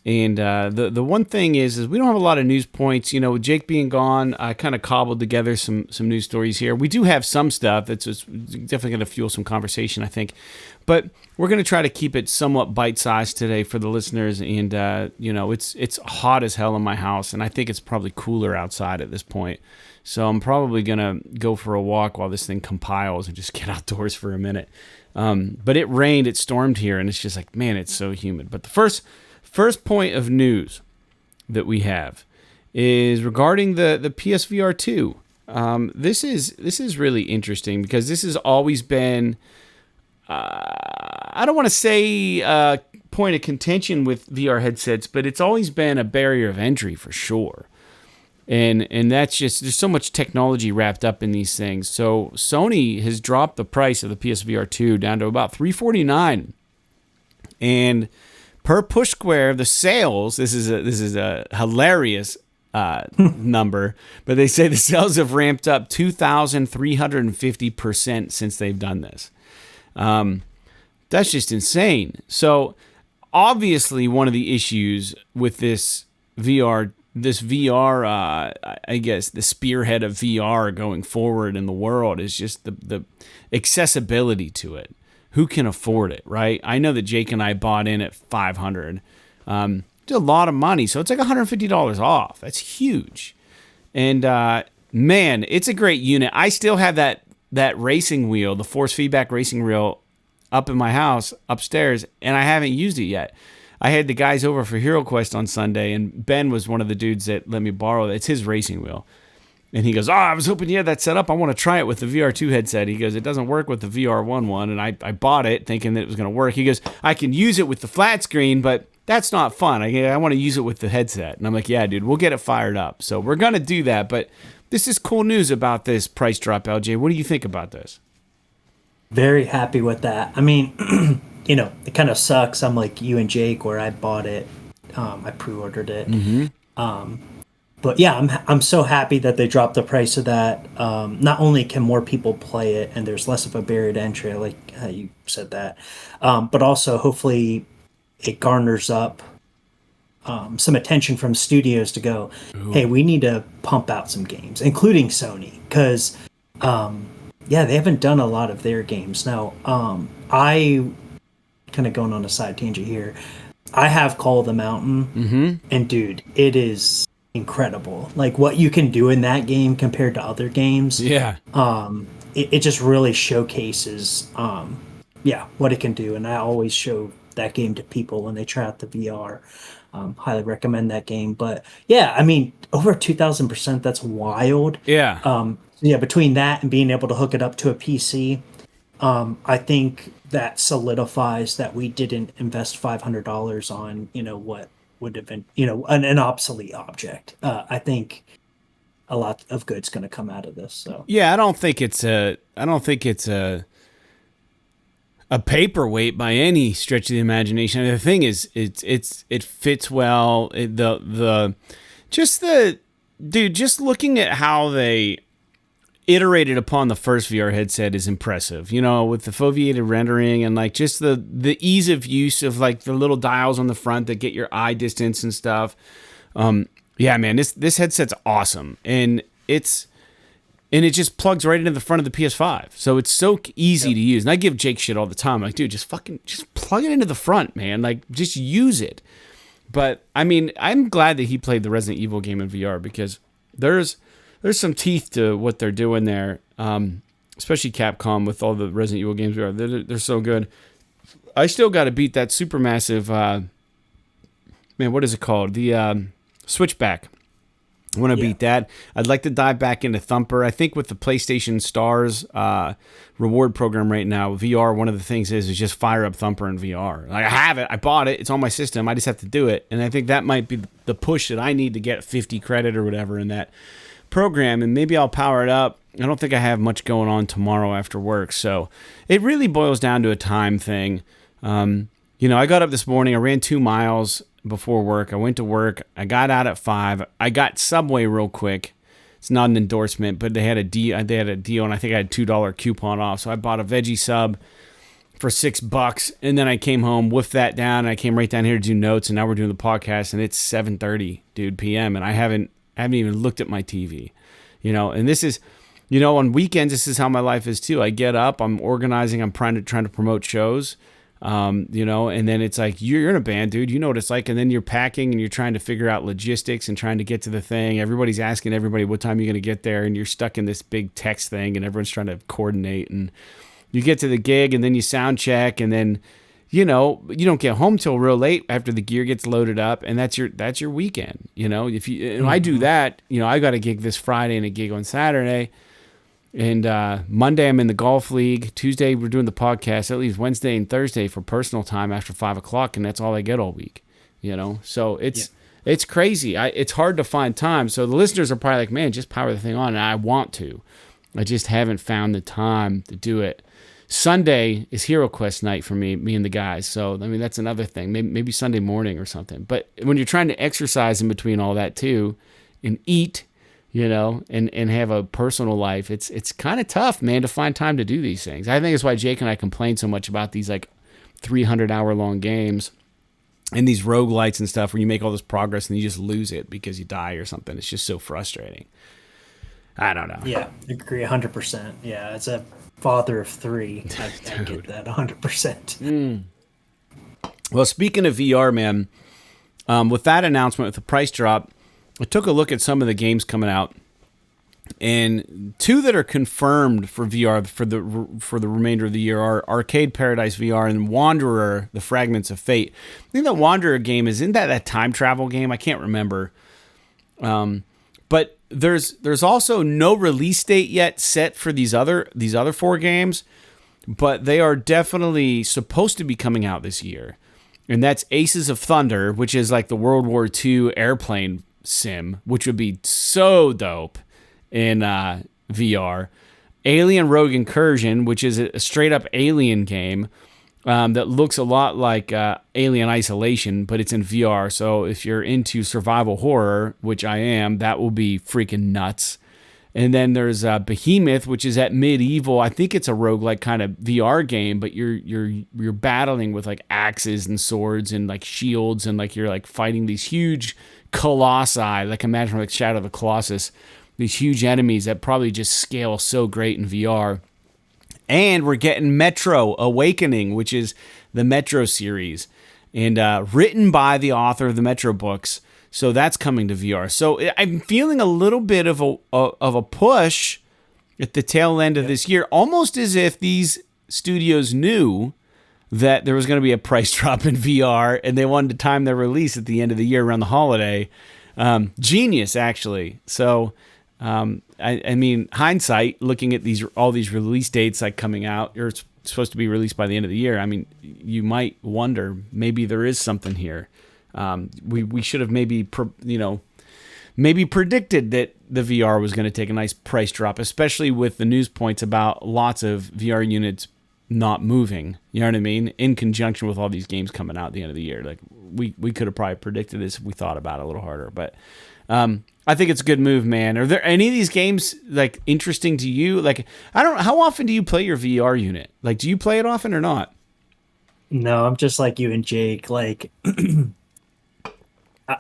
And the one thing is we don't have a lot of news points. You know, with Jake being gone, I kind of cobbled together some news stories here. We do have some stuff that's definitely going to fuel some conversation, I think. But we're going to try to keep it somewhat bite-sized today for the listeners. And, you know, it's hot as hell in my house, and I think it's probably cooler outside at this point. So I'm probably going to go for a walk while this thing compiles and just get outdoors for a minute. But it rained, it stormed here, and it's just like, man, it's so humid. But the first point of news that we have is regarding the PSVR 2. This is really interesting, because this has always been, I don't want to say point of contention with VR headsets, but it's always been a barrier of entry for sure. And that's just, there's so much technology wrapped up in these things. So Sony has dropped the price of the PSVR 2 down to about $349. And per push square, the sales, this is a hilarious number, but they say the sales have ramped up 2,350% since they've done this. That's just insane. So obviously one of the issues with this VR, I guess the spearhead of VR going forward in the world is just the accessibility to it. Who can afford it, right? I know that Jake and I bought in at $500. It's a lot of money, so it's like $150 off. That's huge. And man, it's a great unit. I still have that racing wheel, the force feedback racing wheel, up in my house upstairs, and I haven't used it yet. I had the guys over for Hero Quest on Sunday, and Ben was one of the dudes that let me borrow it. It's his racing wheel. And he goes, I was hoping you had that set up. I want to try it with the VR2 headset. He goes, it doesn't work with the VR1 one. And I bought it thinking that it was going to work. He goes, I can use it with the flat screen, but that's not fun. I want to use it with the headset. And I'm like, yeah, dude, we'll get it fired up. So we're going to do that. But this is cool news about this price drop, LJ. What do you think about this? Very happy with that. I mean, it kind of sucks. I'm like you and Jake, where I bought it. I pre-ordered it. Mm-hmm. But yeah, I'm so happy that they dropped the price of that. Not only can more people play it, and there's less of a barrier to entry, like how you said that, but also hopefully it garners up some attention from studios to go, hey, we need to pump out some games, including Sony, because they haven't done a lot of their games. Now, I kind of going on a side tangent here. I have Call of the Mountain, and dude, it is incredible. Like what you can do in that game compared to other games. Yeah. It just really showcases, what it can do. And I always show that game to people when they try out the VR. Highly recommend that game. But yeah, I mean, over 2,000%, that's wild. Yeah. Between that and being able to hook it up to a PC, I think that solidifies that we didn't invest $500 on, what would have been, an obsolete object. I think a lot of good's going to come out of this. So yeah, I don't think it's a paperweight by any stretch of the imagination. The thing is, it fits well. Just looking at how they iterated upon the first VR headset is impressive, with the foveated rendering and like just the ease of use of like the little dials on the front that get your eye distance and stuff. Yeah, man, this headset's awesome. And it just plugs right into the front of the PS5. So it's so easy to use. And I give Jake shit all the time. Like, dude, just plug it into the front, man. Like, just use it. But I mean, I'm glad that he played the Resident Evil game in VR because there's some teeth to what they're doing there, especially Capcom with all the Resident Evil games. They're so good. I still got to beat that supermassive, what is it called? The Switchback. I want to beat that. I'd like to dive back into Thumper. I think with the PlayStation Stars reward program right now, VR, one of the things is just fire up Thumper in VR. Like I have it. I bought it. It's on my system. I just have to do it. And I think that might be the push that I need to get 50 credit or whatever in that program, and maybe I'll power it up. I don't think I have much going on tomorrow after work, so it really boils down to a time thing. I got up this morning, I ran 2 miles before work, I went to work, I got out at 5, I got Subway real quick. It's not an endorsement, but they had a deal, and I think I had a $2 coupon off, so I bought a veggie sub for $6, and then I came home, whiffed that down, and I came right down here to do notes, and now we're doing the podcast, and it's 7:30, p.m., and I haven't even looked at my TV, and this is, on weekends, this is how my life is too. I get up, I'm organizing, I'm trying to promote shows, and then it's like, you're in a band, dude, you know what it's like. And then you're packing and you're trying to figure out logistics and trying to get to the thing. Everybody's asking everybody what time you're going to get there. And you're stuck in this big text thing and everyone's trying to coordinate, and you get to the gig and then you sound check. And then, you don't get home till real late after the gear gets loaded up, and that's your weekend. If I do that, I got a gig this Friday and a gig on Saturday, And Monday I'm in the golf league. Tuesday we're doing the podcast. That leaves Wednesday and Thursday for personal time after 5 o'clock, and that's all I get all week. So it's crazy. It's hard to find time. So the listeners are probably like, man, just power the thing on. And I want to. I just haven't found the time to do it. Sunday is Hero Quest night for me and the guys. So, I mean, that's another thing. Maybe Sunday morning or something. But when you're trying to exercise in between all that too and eat, and have a personal life, it's kind of tough, man, to find time to do these things. I think it's why Jake and I complain so much about these like 300-hour-long games and these roguelites and stuff where you make all this progress and you just lose it because you die or something. It's just so frustrating. I don't know. Yeah, I agree 100%. Yeah, as a father of 3, I get that 100%. Well, speaking of VR, man, with that announcement, with the price drop, I took a look at some of the games coming out, and 2 that are confirmed for VR for the remainder of the year are Arcade Paradise VR and Wanderer: The Fragments of Fate. I think the Wanderer game isn't that time travel game? I can't remember. But there's also no release date yet set for these other 4 games, but they are definitely supposed to be coming out this year. And that's Aces of Thunder, which is like the World War II airplane sim, which would be so dope in VR. Alien Rogue Incursion, which is a straight up alien game that looks a lot like Alien Isolation, but it's in VR. So if you're into survival horror, which I am, that will be freaking nuts. And then there's Behemoth, which is that medieval. I think it's a roguelike kind of VR game, but you're battling with like axes and swords and like shields, and like you're like fighting these huge colossi, like imagine like Shadow of the Colossus, these huge enemies that probably just scale so great in VR. And we're getting Metro Awakening, which is the Metro series, and written by the author of the Metro books. So that's coming to VR. So I'm feeling a little bit of a push at the tail end of this year, almost as if these studios knew that there was going to be a price drop in VR and they wanted to time their release at the end of the year around the holiday. Genius, actually. So, I mean, hindsight, looking at all these release dates like coming out, or it's supposed to be released by the end of the year. I mean, you might wonder, maybe there is something here. We should have maybe predicted that the VR was going to take a nice price drop, especially with the news points about lots of VR units not moving. You know what I mean? In conjunction with all these games coming out at the end of the year, like we could have probably predicted this if we thought about it a little harder. But I think it's a good move, man. Are there any of these games like interesting to you? Like, I don't. How often do you play your VR unit? Like, do you play it often or not? No, I'm just like you and Jake. Like,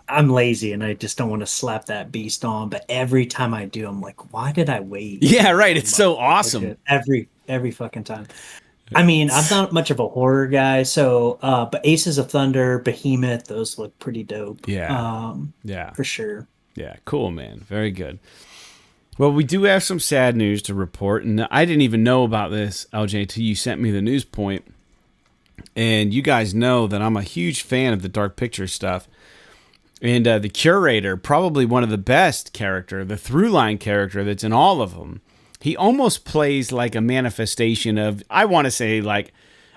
I'm lazy and I just don't want to slap that beast on. But every time I do, I'm like, why did I wait? Yeah, right. It's so awesome. Every fucking time. I mean, I'm not much of a horror guy, so but Aces of Thunder, Behemoth, those look pretty dope. Yeah. For sure. Yeah, cool, man. Very good. Well, we do have some sad news to report, and I didn't even know about this, LJ, until you sent me the news point. And you guys know that I'm a huge fan of the Dark Pictures stuff. And the curator, probably one of the best character, the through-line character that's in all of them, he almost plays like a manifestation of, I want to say, like,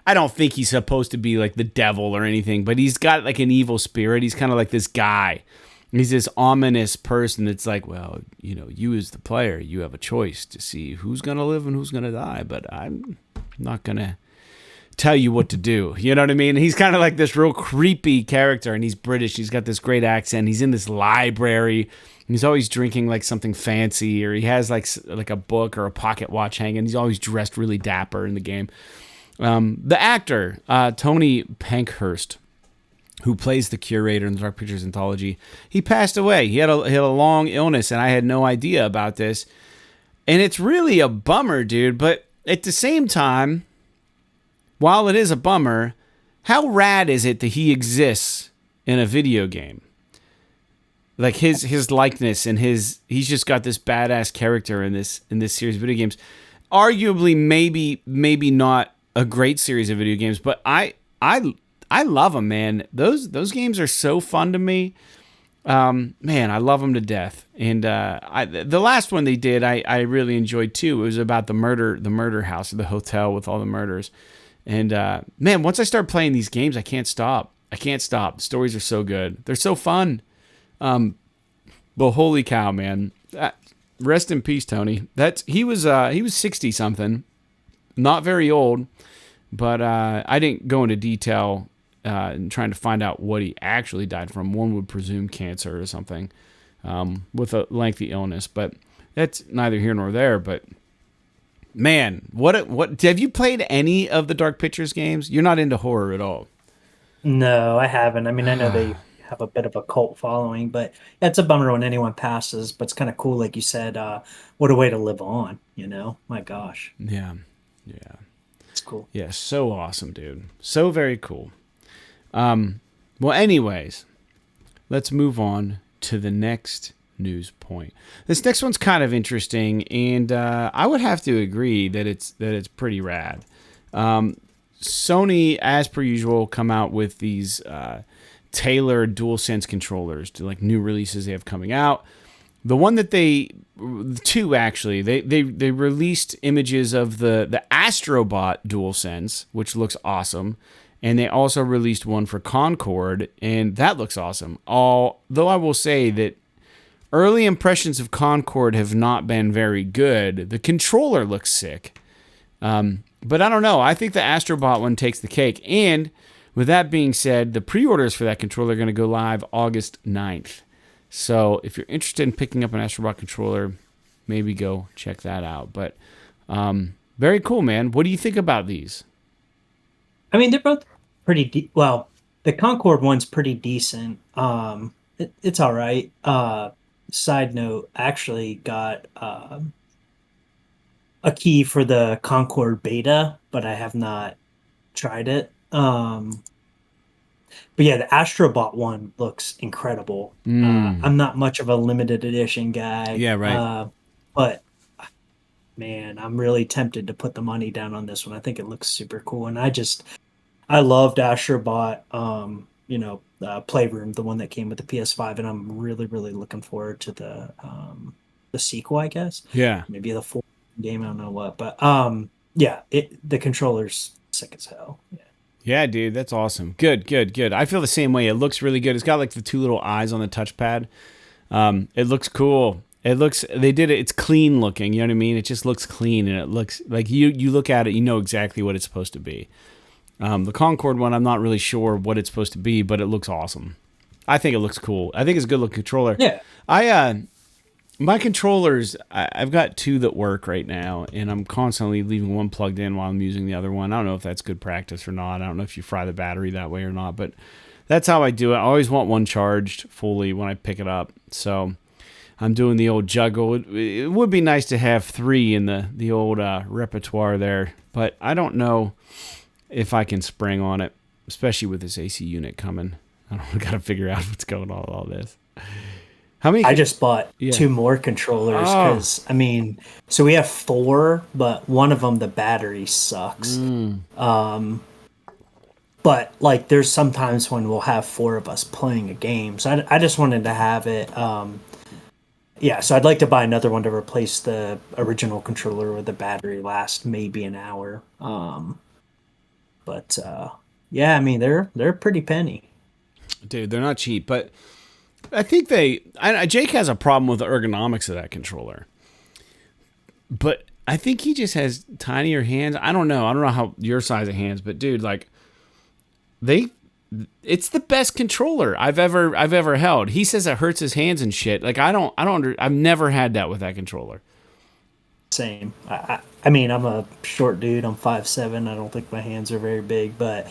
I don't think he's supposed to be like the devil or anything, but he's got like an evil spirit. He's kind of like this guy. He's this ominous person that's like, well, you know, you as the player, you have a choice to see who's going to live and who's going to die, but I'm not going to tell you what to do. You know what I mean? He's kind of like this real creepy character, and he's British. He's got this great accent. He's in this library. He's always drinking like something fancy, or he has like a book or a pocket watch hanging. He's always dressed really dapper in the game. The actor, Tony Pankhurst, who plays the curator in the Dark Pictures Anthology, he passed away. He had a long illness, and I had no idea about this. And it's really a bummer, dude. But at the same time, while it is a bummer, how rad is it that he exists in a video game? Like his likeness and he's just got this badass character in this series of video games. Arguably, maybe not a great series of video games, but I love them, man. Those games are so fun to me. Man, I love them to death. And the last one they did, I really enjoyed too. It was about the murder house, the hotel with all the murders. And man, once I start playing these games, I can't stop. The stories are so good. They're so fun. But holy cow, man! Rest in peace, Tony. He was 60 something, not very old, but I didn't go into detail in trying to find out what he actually died from. One would presume cancer or something, with a lengthy illness, but that's neither here nor there. But man, what have you played any of the Dark Pictures games? You're not into horror at all. No, I haven't. I mean, I know they have a bit of a cult following, but it's a bummer when anyone passes. But it's kind of cool, like you said. What a way to live on, My gosh. Yeah. It's cool. Yeah, so awesome, dude. So very cool. Well, anyways, let's move on to the next news point. This next one's kind of interesting, and I would have to agree that it's pretty rad. Sony, as per usual, come out with these tailored DualSense controllers to like new releases they have coming out. The one that they released images of the Astro Bot DualSense, which looks awesome, and they also released one for Concord, and that looks awesome. Though I will say that early impressions of Concord have not been very good. The controller looks sick, but I don't know. I think the Astro Bot one takes the cake, and with that being said, the pre-orders for that controller are going to go live August 9th. So if you're interested in picking up an Astro Bot controller, maybe go check that out. But very cool, man. What do you think about these? I mean, they're both pretty well, the Concord one's pretty decent. It's all right. Side note, I actually got a key for the Concord beta, but I have not tried it. But yeah, the Astrobot one looks incredible. I'm not much of a limited edition guy. Yeah, right. But man, I'm really tempted to put the money down on this one. I think it looks super cool, and I loved Astrobot. Playroom, the one that came with the PS5, and I'm really, really looking forward to the sequel, I guess. Yeah, maybe the full game. I don't know what, but the controller's sick as hell. Yeah, dude, that's awesome. Good. I feel the same way. It looks really good. It's got like the two little eyes on the touchpad. It looks cool. They did it. It's clean looking. You know what I mean? It just looks clean, and it looks like you look at it, you know exactly what it's supposed to be. The Concord one, I'm not really sure what it's supposed to be, but it looks awesome. I think it looks cool. I think it's a good looking controller. Yeah. My controllers, I've got two that work right now, and I'm constantly leaving one plugged in while I'm using the other one. I don't know if that's good practice or not. I don't know if you fry the battery that way or not, but that's how I do it. I always want one charged fully when I pick it up. So I'm doing the old juggle. It would be nice to have three in the old repertoire there, but I don't know if I can spring on it, especially with this AC unit coming. I got to figure out what's going on with all this. How many? I just bought two more controllers because so we have four, but one of them the battery sucks. But like, there's sometimes when we'll have four of us playing a game, so I just wanted to have it. So I'd like to buy another one to replace the original controller where the battery lasts maybe an hour. But they're pretty penny. Dude, they're not cheap, but I think Jake has a problem with the ergonomics of that controller. But I think he just has tinier hands. I don't know how your size of hands, but dude, like it's the best controller I've ever held. He says it hurts his hands and shit. Like I've never had that with that controller. Same. I'm a short dude. I'm 5'7". I don't think my hands are very big, but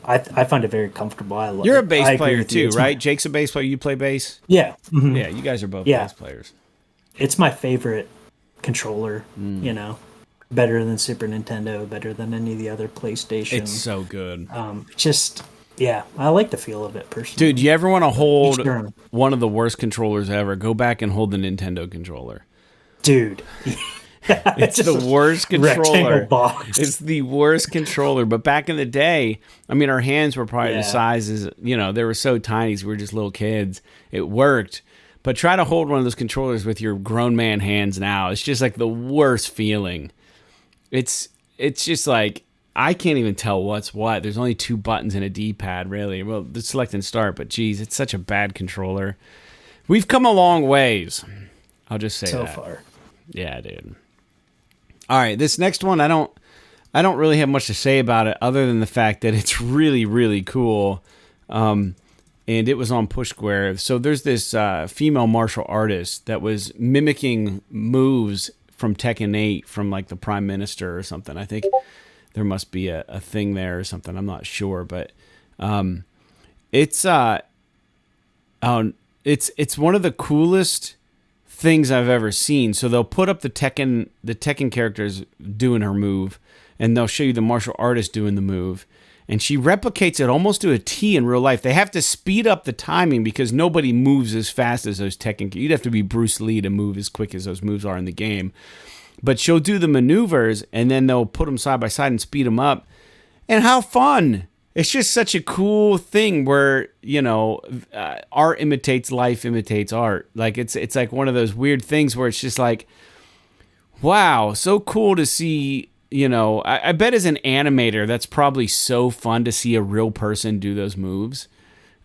I find it very comfortable. I love it. You're a bass player too, right? Jake's a bass player. You play bass? Yeah. Mm-hmm. Yeah, you guys are both bass players. It's my favorite controller, better than Super Nintendo, better than any of the other PlayStation. It's so good. I like the feel of it personally. Dude, you ever want to hold one of the worst controllers ever? Go back and hold the Nintendo controller. Dude. It's the worst controller. Box. It's the worst controller. But back in the day, I mean, our hands were probably the sizes, you know, they were so tiny, so we were just little kids. It worked. But try to hold one of those controllers with your grown man hands now. It's just like the worst feeling. It's just like, I can't even tell what's what. There's only 2 buttons and a D-pad, really. Well, the select and start, but geez, it's such a bad controller. We've come a long ways. I'll just say so that. far. Yeah, dude. All right, this next one, I don't really have much to say about it other than the fact that it's really, really cool. And it was on Push Square. So there's this female martial artist that was mimicking moves from Tekken 8 from like the Prime Minister or something. I think there must be a thing there or something. I'm not sure, but it's one of the coolest things I've ever seen. So they'll put up the Tekken characters doing her move, and they'll show you the martial artist doing the move, and she replicates it almost to a T in real life. They have to speed up the timing because nobody moves as fast as those Tekken. You'd have to be Bruce Lee to move as quick as those moves are in the game. But she'll do the maneuvers, and then they'll put them side by side and speed them up. And how fun! It's just such a cool thing where, you know, art imitates life, imitates art. Like it's like one of those weird things where it's just like, wow, so cool to see. You know, I bet as an animator, that's probably so fun to see a real person do those moves.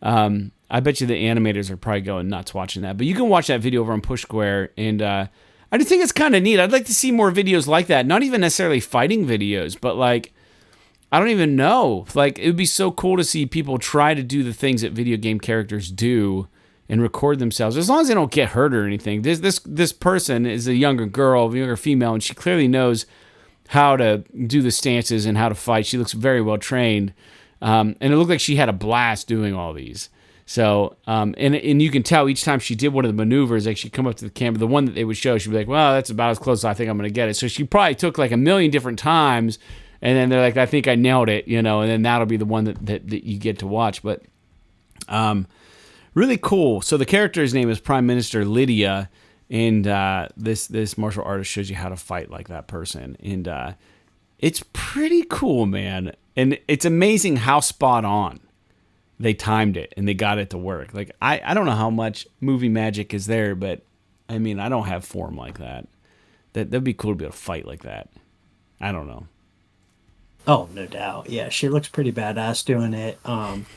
I bet you the animators are probably going nuts watching that. But you can watch that video over on Push Square, and I just think it's kind of neat. I'd like to see more videos like that. Not even necessarily fighting videos, but like, I don't even know. Like, it would be so cool to see people try to do the things that video game characters do and record themselves, as long as they don't get hurt or anything. This person is a younger girl, a younger female, and she clearly knows how to do the stances and how to fight. She looks very well trained, and it looked like she had a blast doing all these. So, and you can tell each time she did one of the maneuvers, like she'd come up to the camera, the one that they would show, she'd be like, well, that's about as close as I think I'm going to get it. So she probably took like 1,000,000 different times, and then they're like, I think I nailed it, you know, and then that'll be the one that you get to watch. But really cool. So the character's name is Prime Minister Lydia, and this martial artist shows you how to fight like that person. And it's pretty cool, man. And it's amazing how spot on they timed it and they got it to work. Like, I don't know how much movie magic is there, but I mean, I don't have form like that. That'd be cool to be able to fight like that. I don't know. Oh, no doubt. Yeah, she looks pretty badass doing it.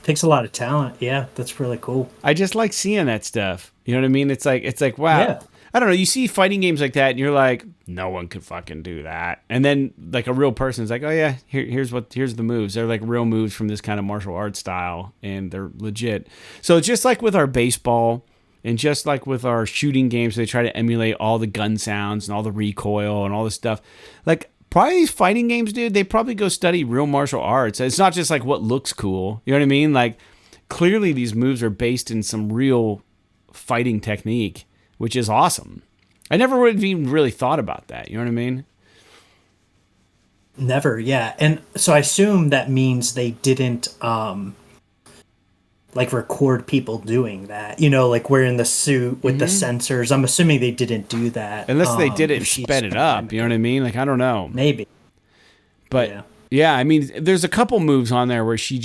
Takes a lot of talent. Yeah, that's really cool. I just like seeing that stuff. You know what I mean? It's like wow. Yeah. I don't know. You see fighting games like that, and you're like, no one could fucking do that. And then like a real person's like, oh yeah, here's the moves. They're like real moves from this kind of martial arts style, and they're legit. So just like with our baseball, and just like with our shooting games, they try to emulate all the gun sounds and all the recoil and all this stuff. Like probably these fighting games, dude, they probably go study real martial arts. It's not just like what looks cool. You know what I mean? Like clearly these moves are based in some real fighting technique, which is awesome. I never would have even really thought about that. You know what I mean? Never, yeah. And so I assume that means they didn't like record people doing that. You know, like wearing the suit with the sensors. I'm assuming they didn't do that. Unless they did it and sped it up. You know what I mean? Like, I don't know. Maybe. But yeah, I mean, there's a couple moves on there where she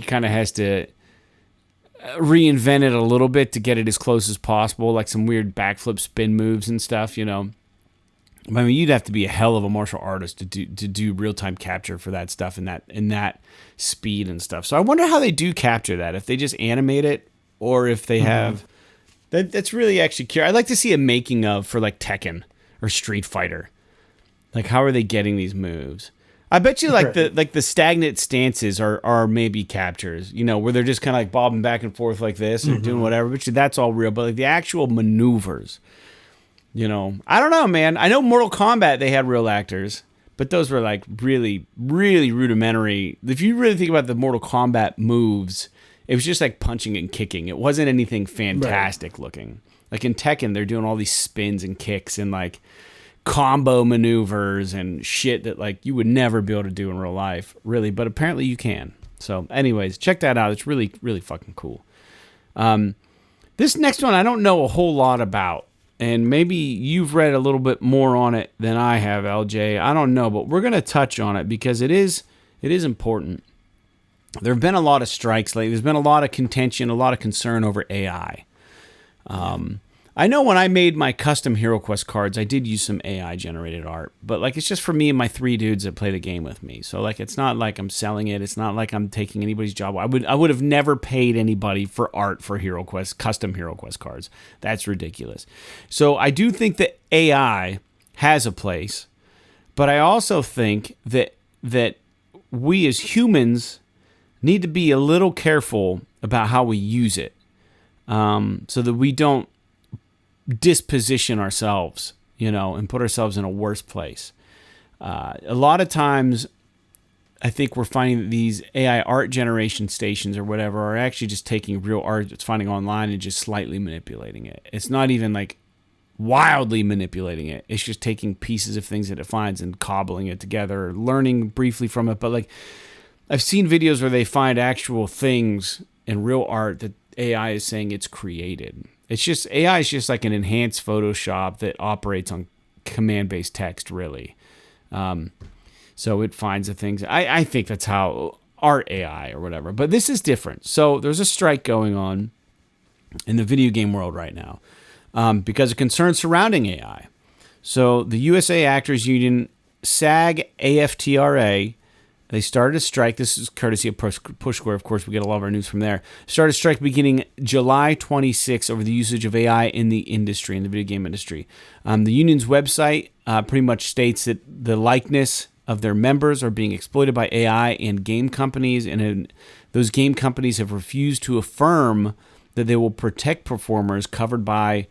kind of has to reinvent it a little bit to get it as close as possible, like some weird backflip spin moves and stuff, you know. I mean, you'd have to be a hell of a martial artist to do real-time capture for that stuff and that speed and stuff. So I wonder how they do capture that, if they just animate it or if they have that's really actually curious. I'd like to see a making of for like Tekken or Street Fighter. Like, how are they getting these moves? I bet you like the stagnant stances are maybe captures, you know, where they're just kind of like bobbing back and forth like this and doing whatever. But that's all real. But like the actual maneuvers, you know, I don't know, man. I know Mortal Kombat, they had real actors, but those were like really, really rudimentary. If you really think about the Mortal Kombat moves, it was just like punching and kicking. It wasn't anything fantastic looking. Like in Tekken, they're doing all these spins and kicks and like combo maneuvers and shit that like you would never be able to do in real life, really, but apparently you can. So anyways, check that out. It's really, really fucking cool. This next one I don't know a whole lot about. and maybe you've read a little bit more on it than I have, LJ. I don't know, but we're going to touch on it because it is important. There have been a lot of strikes lately. There's been a lot of contention, a lot of concern over AI. I know when I made my custom HeroQuest cards, I did use some AI-generated art, but like it's just for me and my 3 dudes that play the game with me. So like it's not like I'm selling it. It's not like I'm taking anybody's job. I would have never paid anybody for art for HeroQuest, custom HeroQuest cards. That's ridiculous. So I do think that AI has a place, but I also think that we as humans need to be a little careful about how we use it, so that we don't disposition ourselves, and put ourselves in a worse place. A lot of times, I think we're finding that these AI art generation stations or whatever are actually just taking real art that's finding online and just slightly manipulating it. It's not even like wildly manipulating it. It's just taking pieces of things that it finds and cobbling it together, or learning briefly from it. But like, I've seen videos where they find actual things in real art that AI is saying it's created. It's just, AI is just like an enhanced Photoshop that operates on command-based text, really. So it finds the things. I think that's how art AI or whatever. But this is different. So there's a strike going on in the video game world right now because of concerns surrounding AI. So the USA Actors Union, SAG-AFTRA, they started a strike. This is courtesy of Push Square. Of course, we get a lot of our news from there. Started a strike beginning July 26 over the usage of AI in the industry, in the video game industry. The union's website pretty much states that the likeness of their members are being exploited by AI and game companies, and those game companies have refused to affirm that they will protect performers covered by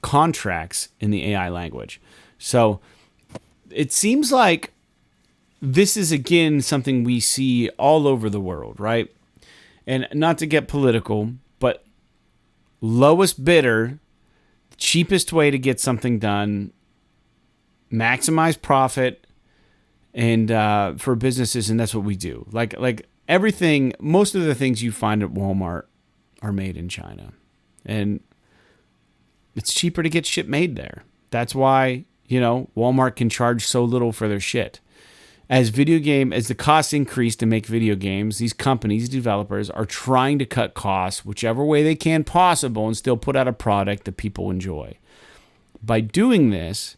contracts in the AI language. So it seems like this is, again, something we see all over the world, right? And not to get political, but lowest bidder, cheapest way to get something done, maximize profit, and for businesses, and that's what we do. Like everything, most of the things you find at Walmart are made in China. And it's cheaper to get shit made there. That's why, Walmart can charge so little for their shit. As the costs increase to make video games, these companies, developers, are trying to cut costs whichever way they can possible and still put out a product that people enjoy. By doing this,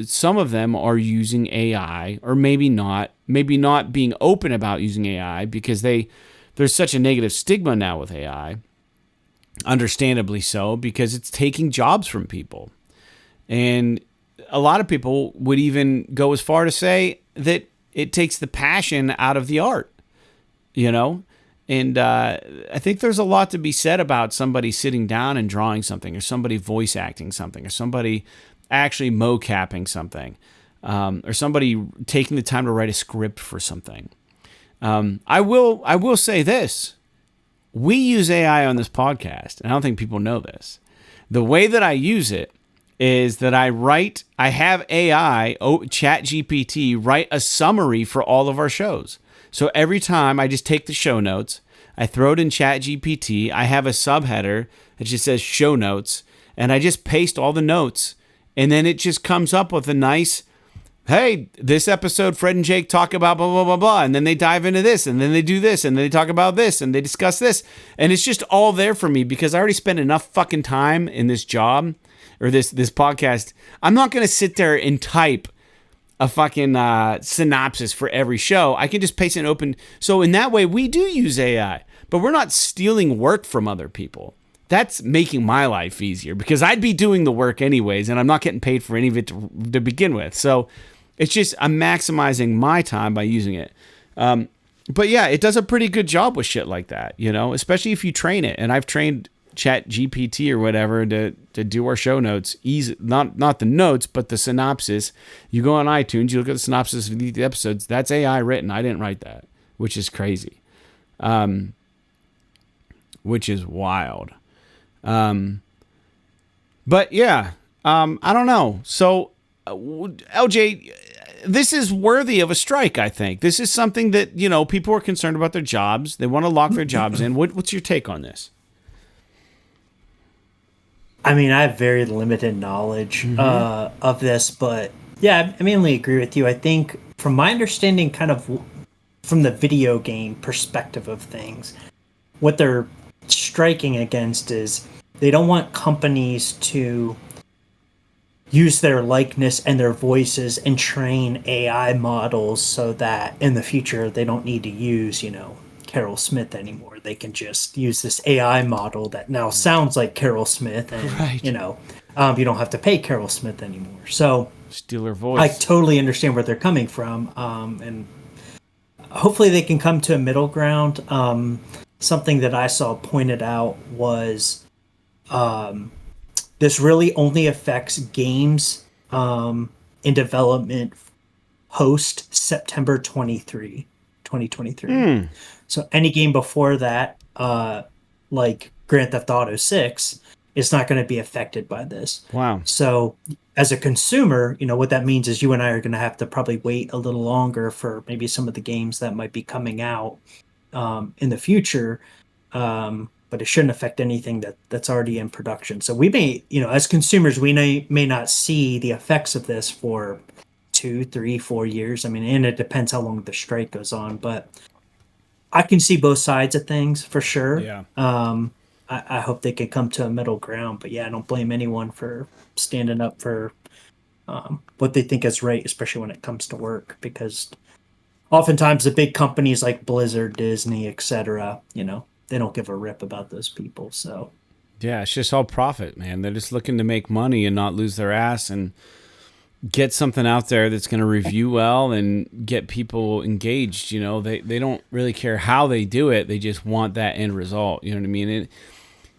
some of them are using AI, or maybe not being open about using AI because there's such a negative stigma now with AI, understandably so, because it's taking jobs from people. And a lot of people would even go as far to say that it takes the passion out of the art, And I think there's a lot to be said about somebody sitting down and drawing something, or somebody voice acting something, or somebody actually mocapping something, or somebody taking the time to write a script for something. I will say this. We use AI on this podcast, and I don't think people know this. The way that I use it is that I have AI, ChatGPT, write a summary for all of our shows. So every time I just take the show notes, I throw it in ChatGPT, I have a subheader that just says show notes, and I just paste all the notes, and then it just comes up with a nice, hey, this episode, Fred and Jake talk about blah, blah, blah, blah, and then they dive into this, and then they do this, and then they talk about this, and they discuss this, and it's just all there for me because I already spent enough fucking time in this job, or this podcast. I'm not going to sit there and type a fucking synopsis for every show. I can just paste it open. So in that way, we do use AI, but we're not stealing work from other people. That's making my life easier because I'd be doing the work anyways, and I'm not getting paid for any of it to begin with. So it's just, I'm maximizing my time by using it. But yeah, it does a pretty good job with shit like that, especially if you train it. And I've trained ChatGPT or whatever to do our show notes, not the notes, but the synopsis. You go on iTunes, you look at the synopsis of the episodes. That's AI written. I didn't write that, which is crazy, which is wild. But yeah, I don't know. So LJ, this is worthy of a strike. I think this is something that people are concerned about their jobs. They want to lock their jobs in. What's your take on this? I mean, I have very limited knowledge of this, but yeah, I mainly agree with you. I think, from my understanding, kind of from the video game perspective of things, what they're striking against is they don't want companies to use their likeness and their voices and train AI models so that in the future they don't need to use, Carol Smith anymore. They can just use this AI model that now sounds like Carol Smith, and Right. you don't have to pay Carol Smith anymore. So Steal her voice. I totally understand where they're coming from, and hopefully they can come to a middle ground. Something that I saw pointed out was this really only affects games in development post September 2023. So any game before that, like Grand Theft Auto 6, is not going to be affected by this. Wow. So as a consumer, what that means is you and I are going to have to probably wait a little longer for maybe some of the games that might be coming out in the future. But it shouldn't affect anything that's already in production. So we may, as consumers, we may not see the effects of this for 2, 3, 4 years. I mean, and it depends how long the strike goes on, but I can see both sides of things for sure. Yeah. I hope they can come to a middle ground, but yeah, I don't blame anyone for standing up for what they think is right, especially when it comes to work, because oftentimes the big companies like Blizzard, Disney, etc., they don't give a rip about those people. So yeah, it's just all profit, man. They're just looking to make money and not lose their ass and get something out there that's going to review well and get people engaged. They don't really care how they do it. They just want that end result. You know what I mean?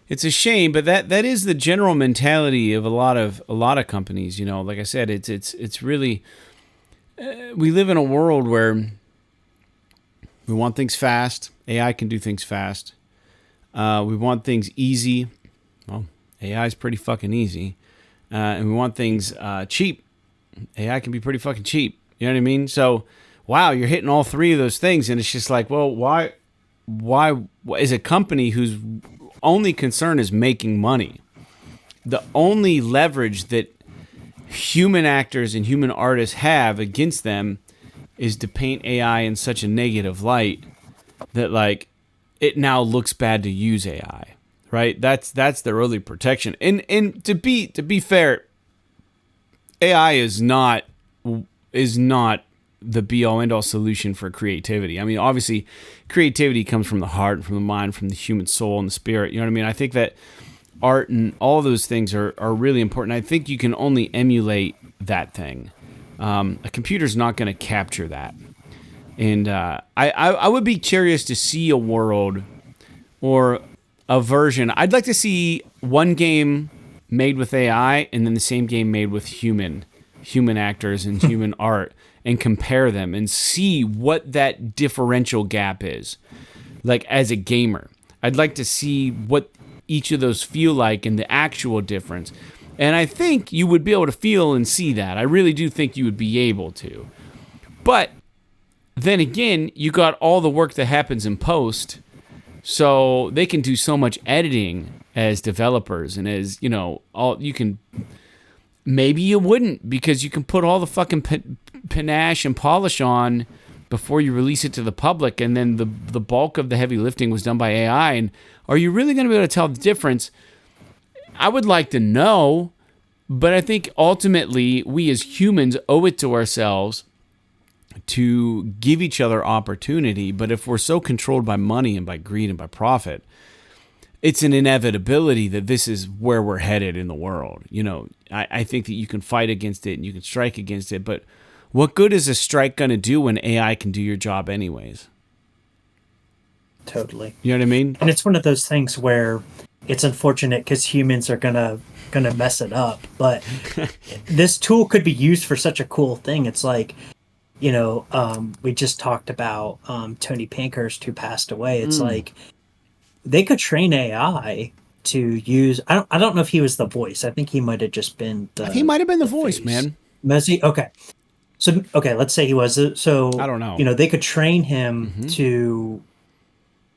It's a shame, but that is the general mentality of a lot of companies. Like I said, it's really we live in a world where we want things fast. AI can do things fast. We want things easy. Well, AI is pretty fucking easy. And we want things cheap. AI can be pretty fucking cheap. You know what I mean? So, wow, you're hitting all three of those things. And it's just like, well, why is a company whose only concern is making money, the only leverage that human actors and human artists have against them is to paint AI in such a negative light that, like, it now looks bad to use AI, right? That's their only protection. And to be fair, AI is not the be all end all solution for creativity. I mean, obviously, creativity comes from the heart, from the mind, from the human soul and the spirit. You know what I mean? I think that art and all those things are really important. I think you can only emulate that thing. A computer's not going to capture that. And I would be curious to see a world or a version. I'd like to see one game made with AI and then the same game made with human actors and human art, and compare them and see what that differential gap is. Like, as a gamer, I'd like to see what each of those feel like and the actual difference. And I think you would be able to feel and see that. I really do think you would be able to. But then again, you got all the work that happens in post, so they can do so much editing as developers, and as, all you can. Maybe you wouldn't, because you can put all the fucking panache and polish on before you release it to the public, and then the bulk of the heavy lifting was done by AI. And are you really going to be able to tell the difference? I would like to know, but I think ultimately we as humans owe it to ourselves to give each other opportunity. But if we're so controlled by money and by greed and by profit, it's an inevitability that this is where we're headed in the world. I think that you can fight against it and you can strike against it, but what good is a strike going to do when AI can do your job anyways? Totally. You know what I mean? And it's one of those things where it's unfortunate because humans are gonna mess it up, but this tool could be used for such a cool thing. It's like, we just talked about Tony Pankhurst, who passed away. It's like they could train AI to use. I don't know if he was the voice. I think he might have just been the. He might have been the voice, face. Man. Messi. Okay. So let's say he was. So I don't know. They could train him to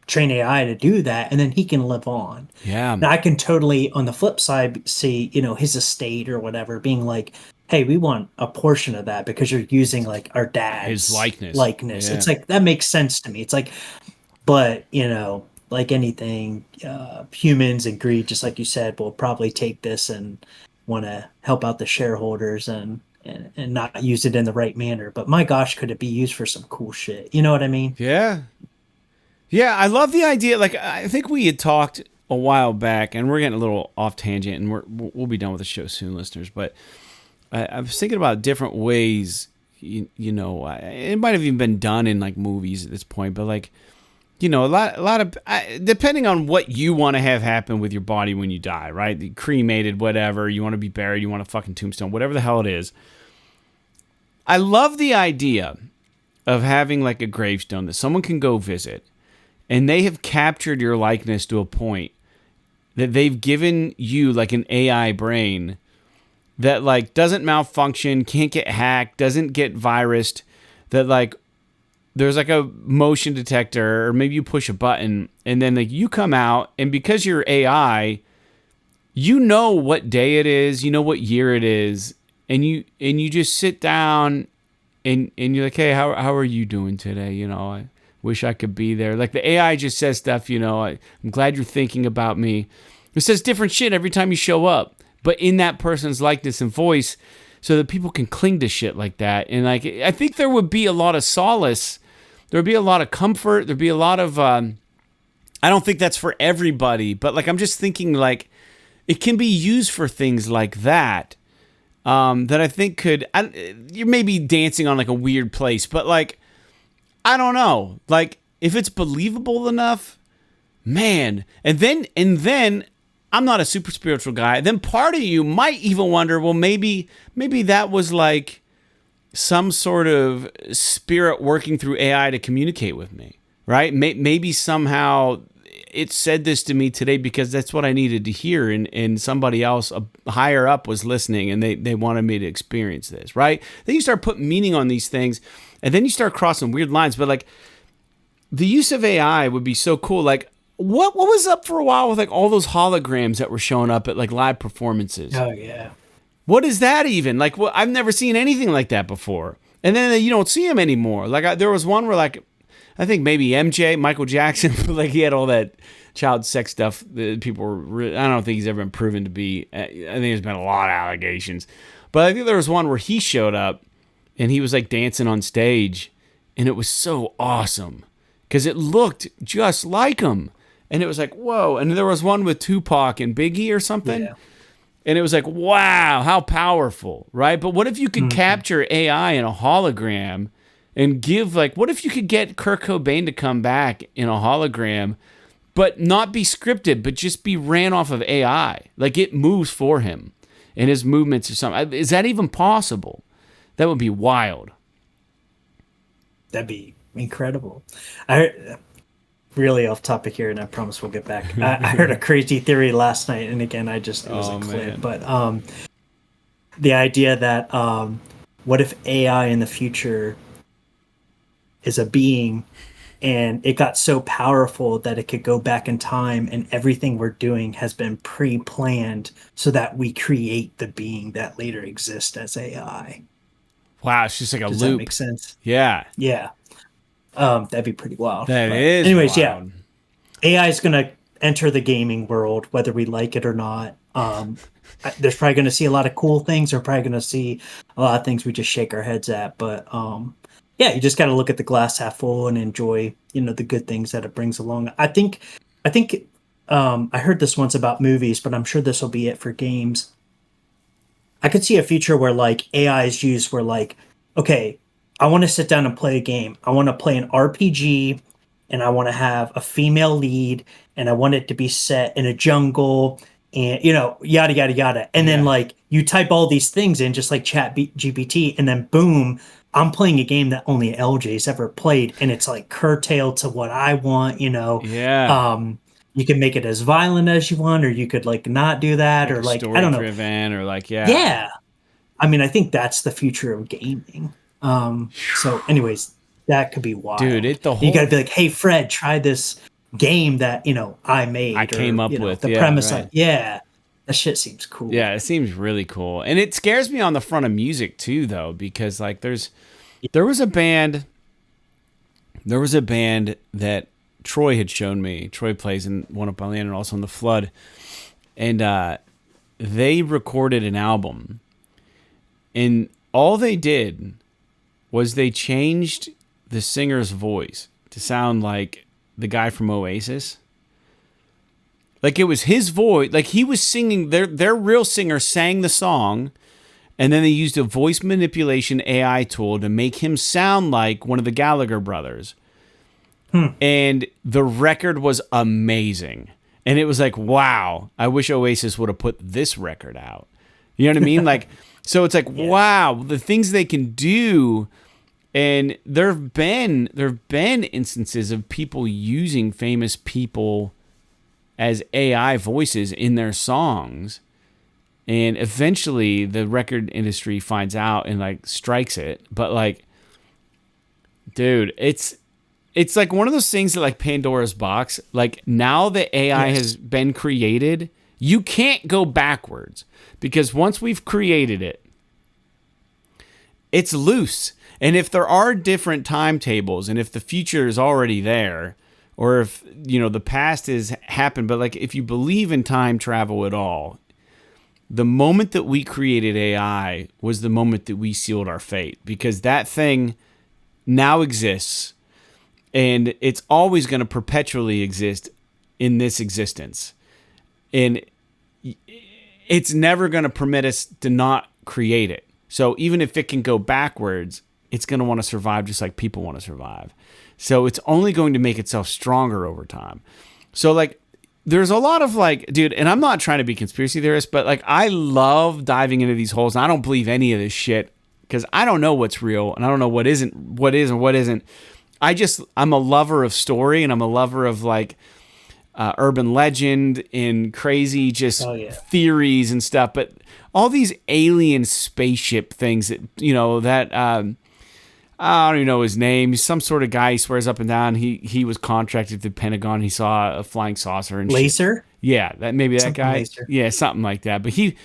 train AI to do that, and then he can live on. Yeah. Now I can totally, on the flip side, see, his estate or whatever being like, hey, we want a portion of that because you're using like our dad's His likeness. Yeah. It's like, that makes sense to me. It's like, but like anything, humans and greed, just like you said, will probably take this and want to help out the shareholders and not use it in the right manner. But my gosh, could it be used for some cool shit? You know what I mean? Yeah. Yeah, I love the idea. Like, I think we had talked a while back, and we're getting a little off tangent, and we'll be done with the show soon, listeners. But I was thinking about different ways. It might have even been done in like movies at this point, but like, a lot of depending on what you want to have happen with your body when you die, right? Cremated, whatever. You want to be buried, you want a fucking tombstone, whatever the hell it is. I love the idea of having like a gravestone that someone can go visit, and they have captured your likeness to a point that they've given you like an AI brain that like doesn't malfunction, can't get hacked, doesn't get virused, that like there's like a motion detector, or maybe you push a button and then like you come out, and because you're AI, you know what day it is, you know what year it is, and you just sit down and you're like, hey, how are you doing today? I wish I could be there. Like the AI just says stuff, I'm glad you're thinking about me. It says different shit every time you show up, but in that person's likeness and voice, so that people can cling to shit like that. And like, I think there would be a lot of solace. There would be a lot of comfort. There'd be a lot of, I don't think that's for everybody, but like, I'm just thinking like it can be used for things like that. That I think could, you may be dancing on like a weird place, but like, I don't know, like if it's believable enough, man. And then I'm not a super spiritual guy. Then part of you might even wonder, well, maybe that was like some sort of spirit working through AI to communicate with me, right? Maybe somehow it said this to me today because that's what I needed to hear, and somebody else higher up was listening, and they wanted me to experience this, right? Then you start putting meaning on these things, and then you start crossing weird lines. But like the use of AI would be so cool. Like what was up for a while with like all those holograms that were showing up at like live performances? Oh yeah. What is that even? Like, I've never seen anything like that before. And then you don't see them anymore. Like there was one where like, I think maybe MJ, Michael Jackson, like he had all that child sex stuff that people were, I don't think he's ever been proven to be. I think there's been a lot of allegations. But I think there was one where he showed up and he was like dancing on stage, and it was so awesome because it looked just like him. And it was like, whoa. And there was one with Tupac and Biggie or something. Yeah. And it was like, wow, how powerful, right? But what if you could capture AI in a hologram and give, like, what if you could get Kurt Cobain to come back in a hologram, but not be scripted, but just be ran off of AI? Like, it moves for him and his movements or something. Is that even possible? That would be wild. That'd be incredible. Really off topic here, and I promise we'll get back. I heard a crazy theory last night, and again, it was a clip, but the idea that what if AI in the future is a being, and it got so powerful that it could go back in time, and everything we're doing has been pre-planned so that we create the being that later exists as AI. Wow, it's just like a loop. Does that make sense? Yeah. Yeah. That'd be pretty wild. Anyways, wild. Yeah. AI is going to enter the gaming world, whether we like it or not. There's probably going to see a lot of cool things. We're probably going to see a lot of things we just shake our heads at. But yeah, you just got to look at the glass half full and enjoy, the good things that it brings along. I think I heard this once about movies, but I'm sure this will be it for games. I could see a future where like AI is used where like, okay, I want to sit down and play a game. I want to play an RPG, and I want to have a female lead, and I want it to be set in a jungle, and yada yada yada. And then like you type all these things in, just like Chat GPT, and then boom, I'm playing a game that only LJ's ever played, and it's like curtailed to what I want. Yeah. You can make it as violent as you want, or you could like not do that, or like I don't know, driven, or like yeah. I mean, I think that's the future of gaming. So anyways, that could be wild. Dude, you gotta be like, hey Fred, try this game that I made. I came up with the premise. Right. That shit seems cool. Yeah, it seems really cool, and it scares me on the front of music too, though, because like there was a band that Troy had shown me. Troy plays in One Up on Land and also in The Flood, and they recorded an album, and all they did was they changed the singer's voice to sound like the guy from Oasis. Like it was his voice, like he was singing, their real singer sang the song, and then they used a voice manipulation AI tool to make him sound like one of the Gallagher brothers. And the record was amazing. And it was like, wow, I wish Oasis would have put this record out. You know what I mean? Like, so it's like, wow, the things they can do. And there've been instances of people using famous people as AI voices in their songs, and eventually the record industry finds out and like strikes it. But like, dude, it's like one of those things that like Pandora's box. Like now that AI has been created, you can't go backwards, because once we've created it, it's loose. And if there are different timetables, and if the future is already there, or if, the past has happened, but like if you believe in time travel at all, the moment that we created AI was the moment that we sealed our fate, because that thing now exists, and it's always going to perpetually exist in this existence. And it's never going to permit us to not create it. So even if it can go backwards, it's going to want to survive just like people want to survive. So it's only going to make itself stronger over time. So like, there's a lot of like, dude, and I'm not trying to be conspiracy theorist, but like, I love diving into these holes, and I don't believe any of this shit because I don't know what's real, and I don't know what is and what isn't. I'm a lover of story, and I'm a lover of like urban legend and crazy theories and stuff. But all these alien spaceship things that, I don't even know his name. He's some sort of guy. He swears up and down he was contracted to the Pentagon. He saw a flying saucer and Laser. Shit. Yeah, that guy. Laser. Yeah, something like that. But he,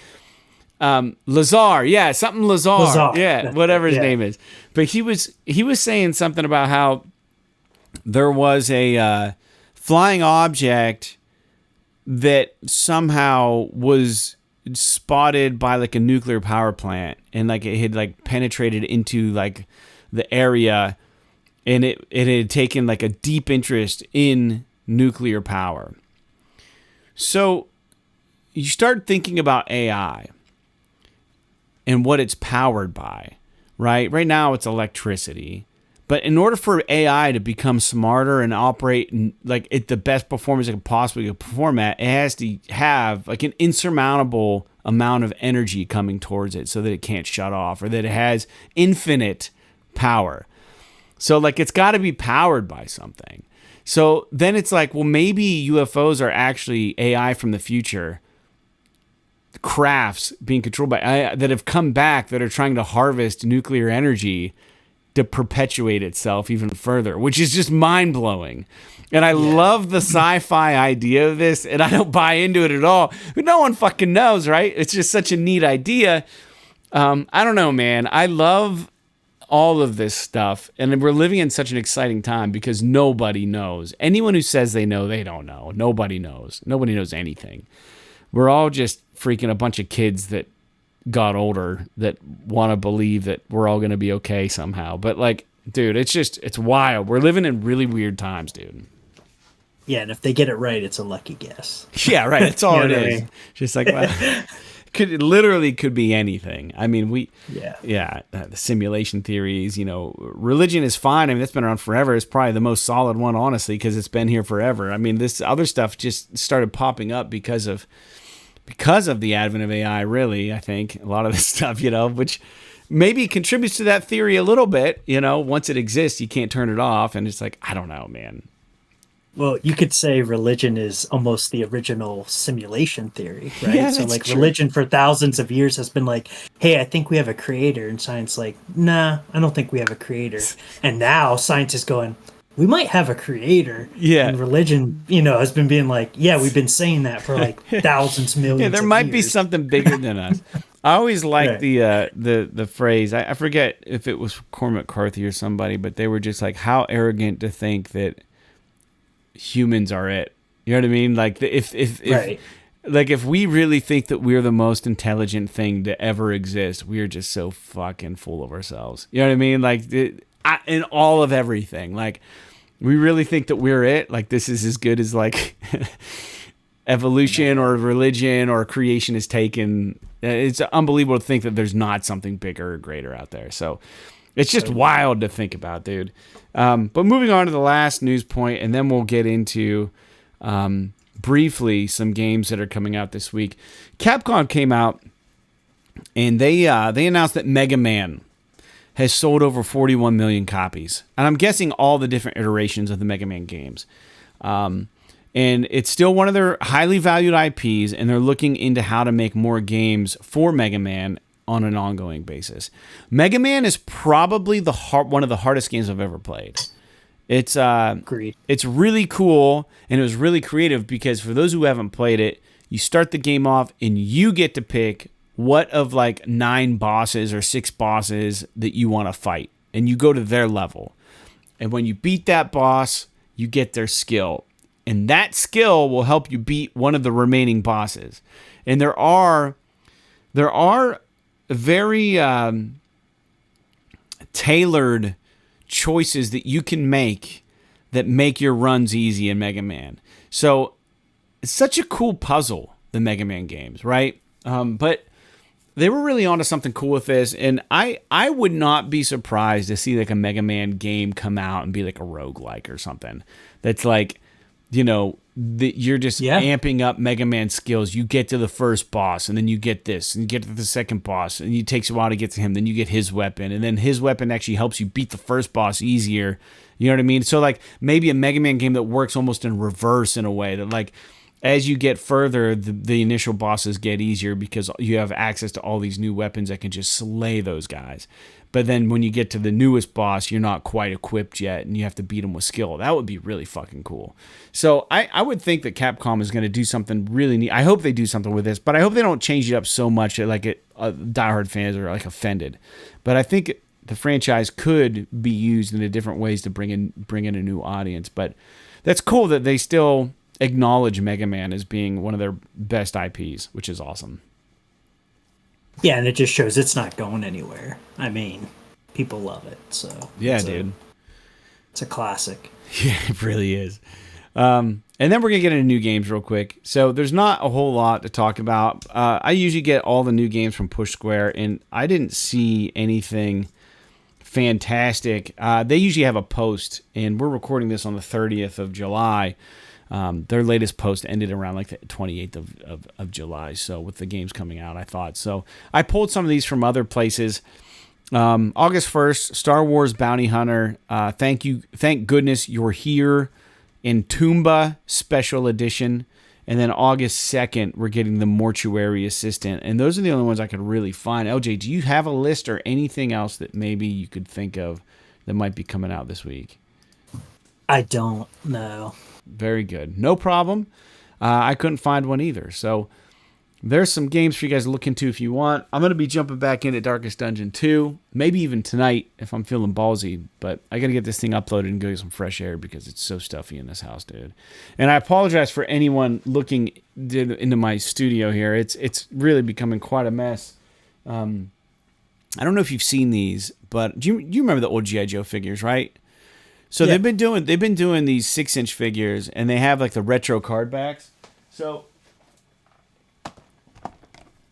Lazar. Yeah, something Lazar. Yeah, whatever his name is. But he was saying something about how there was a flying object that somehow was spotted by like a nuclear power plant, and like it had like penetrated into like the area, and it had taken like a deep interest in nuclear power. So you start thinking about AI and what it's powered by, right? Right now it's electricity. But in order for AI to become smarter and operate like at the best performance it can possibly perform at, it has to have like an insurmountable amount of energy coming towards it so that it can't shut off, or that it has infinite power. So like it's got to be powered by something. So then it's like, well, maybe UFOs are actually AI from the future, crafts being controlled by AI that have come back that are trying to harvest nuclear energy to perpetuate itself even further, which is just mind-blowing. And I love the sci-fi idea of this, and I don't buy into it at all. But no one fucking knows, right? It's just such a neat idea. I don't know, man. I love all of this stuff, and we're living in such an exciting time because nobody knows. Anyone who says they know, they don't know. Nobody knows. Nobody knows anything. We're all just freaking a bunch of kids that got older that want to believe that we're all going to be okay somehow. But like, dude, it's wild. We're living in really weird times, dude. Yeah, and if they get it right, it's a lucky guess. Yeah, right. That's all it is. Just like, well, could be anything. I mean, the simulation theories, religion is fine. I mean, that's been around forever. It's probably the most solid one, honestly, because it's been here forever. I mean, this other stuff just started popping up because of the advent of AI, really. I think a lot of this stuff, which maybe contributes to that theory a little bit. Once it exists, you can't turn it off. And it's like, I don't know, man. Well, you could say religion is almost the original simulation theory, right? Yeah, so like true. Religion for thousands of years has been like, hey, I think we have a creator. And science like, nah, I don't think we have a creator. And now science is going, we might have a creator. Yeah. And religion, has been being like, yeah, we've been saying that for like thousands, millions. Yeah, there of might years. be something bigger than us. I always liked Right. the phrase. I forget if it was Cormac McCarthy or somebody, but they were just like, how arrogant to think that humans are it. You know what I mean? Like if Right. like if we really think that we're the most intelligent thing to ever exist, we are just so fucking full of ourselves. You know what I mean? Like in all of everything. Like we really think that we're it. Like this is as good as like evolution or religion or creation is taken. It's unbelievable to think that there's not something bigger or greater out there. So it's just wild to think about, dude. But moving on to the last news point, and then we'll get into briefly some games that are coming out this week. Capcom came out and they announced that Mega Man has sold over 41 million copies. And I'm guessing all the different iterations of the Mega Man games. And it's still one of their highly valued IPs, and they're looking into how to make more games for Mega Man on an ongoing basis. Mega Man is probably one of the hardest games I've ever played. It's Agreed. It's really cool, and it was really creative because for those who haven't played it, you start the game off and you get to pick what of like 9 bosses or 6 bosses that you want to fight, and you go to their level. And when you beat that boss, you get their skill. And that skill will help you beat one of the remaining bosses. And there are very tailored choices that you can make that make your runs easy in Mega Man. So it's such a cool puzzle, the Mega Man games, right? But they were really onto something cool with this, and I would not be surprised to see like a Mega Man game come out and be like a roguelike or something. That's like, you're just amping up Mega Man skills. You get to the first boss, and then you get this, and you get to the second boss, and it takes a while to get to him. Then you get his weapon, and then his weapon actually helps you beat the first boss easier. You know what I mean? So like maybe a Mega Man game that works almost in reverse in a way that like as you get further, the initial bosses get easier because you have access to all these new weapons that can just slay those guys. But then when you get to the newest boss, you're not quite equipped yet, and you have to beat him with skill. That would be really fucking cool. So I would think that Capcom is going to do something really neat. I hope they do something with this, but I hope they don't change it up so much that like diehard fans are like offended. But I think the franchise could be used in different ways to bring in a new audience. But that's cool that they still acknowledge Mega Man as being one of their best IPs, which is awesome. Yeah, and it just shows it's not going anywhere. I mean, people love it. So yeah, dude, it's a classic. Yeah, it really is. And then we're gonna get into new games real quick. So there's not a whole lot to talk about. I usually get all the new games from Push Square, and I didn't see anything fantastic. They usually have a post, and we're recording this on the 30th of July. Their latest post ended around like the 28th of July. So with the games coming out, I thought. So I pulled some of these from other places. August 1st, Star Wars Bounty Hunter. Thank goodness you're here in Toomba Special Edition. And then August 2nd, we're getting the Mortuary Assistant. And those are the only ones I could really find. LJ, do you have a list or anything else that maybe you could think of that might be coming out this week? I don't know. Very good. No problem. I couldn't find one either. So there's some games for you guys to look into if you want. I'm going to be jumping back into Darkest Dungeon 2, maybe even tonight if I'm feeling ballsy. But I got to get this thing uploaded and go get some fresh air because it's so stuffy in this house, dude. And I apologize for anyone looking into my studio here. It's really becoming quite a mess. I don't know if you've seen these, but do you remember the old G.I. Joe figures, right? So yeah. they've been doing these 6-inch figures, and they have like the retro card backs. So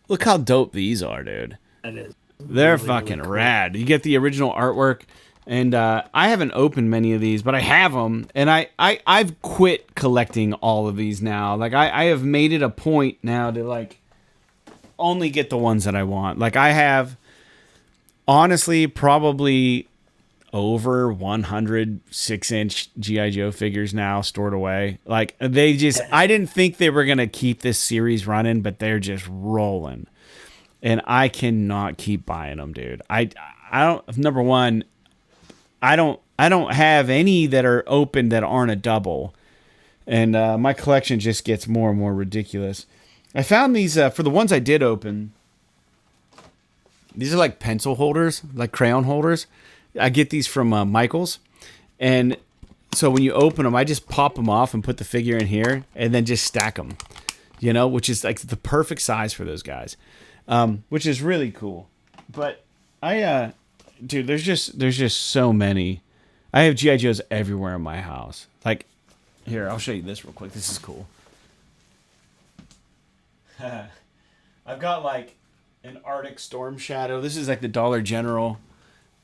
look how dope these are, dude. That is. They're really, fucking really cool. Rad. You get the original artwork, and I haven't opened many of these, but I have them, and I've quit collecting all of these now. Like I have made it a point now to like only get the ones that I want. Like I have, honestly, probably over 100 6-inch G.I. Joe figures now stored away. Like I didn't think they were going to keep this series running, but they're just rolling. And I cannot keep buying them, dude. I don't, number one, I don't I don't have any that are open that aren't a double. And my collection just gets more and more ridiculous. I found these, for the ones I did open, these are like pencil holders, like crayon holders. I get these from Michael's. And so when you open them, I just pop them off and put the figure in here and then just stack them, you know, which is like the perfect size for those guys, which is really cool. But dude, there's just so many. I have G.I. Joes everywhere in my house. Like, here, I'll show you this real quick. This is cool. I've got like an Arctic Storm Shadow. This is like the Dollar General.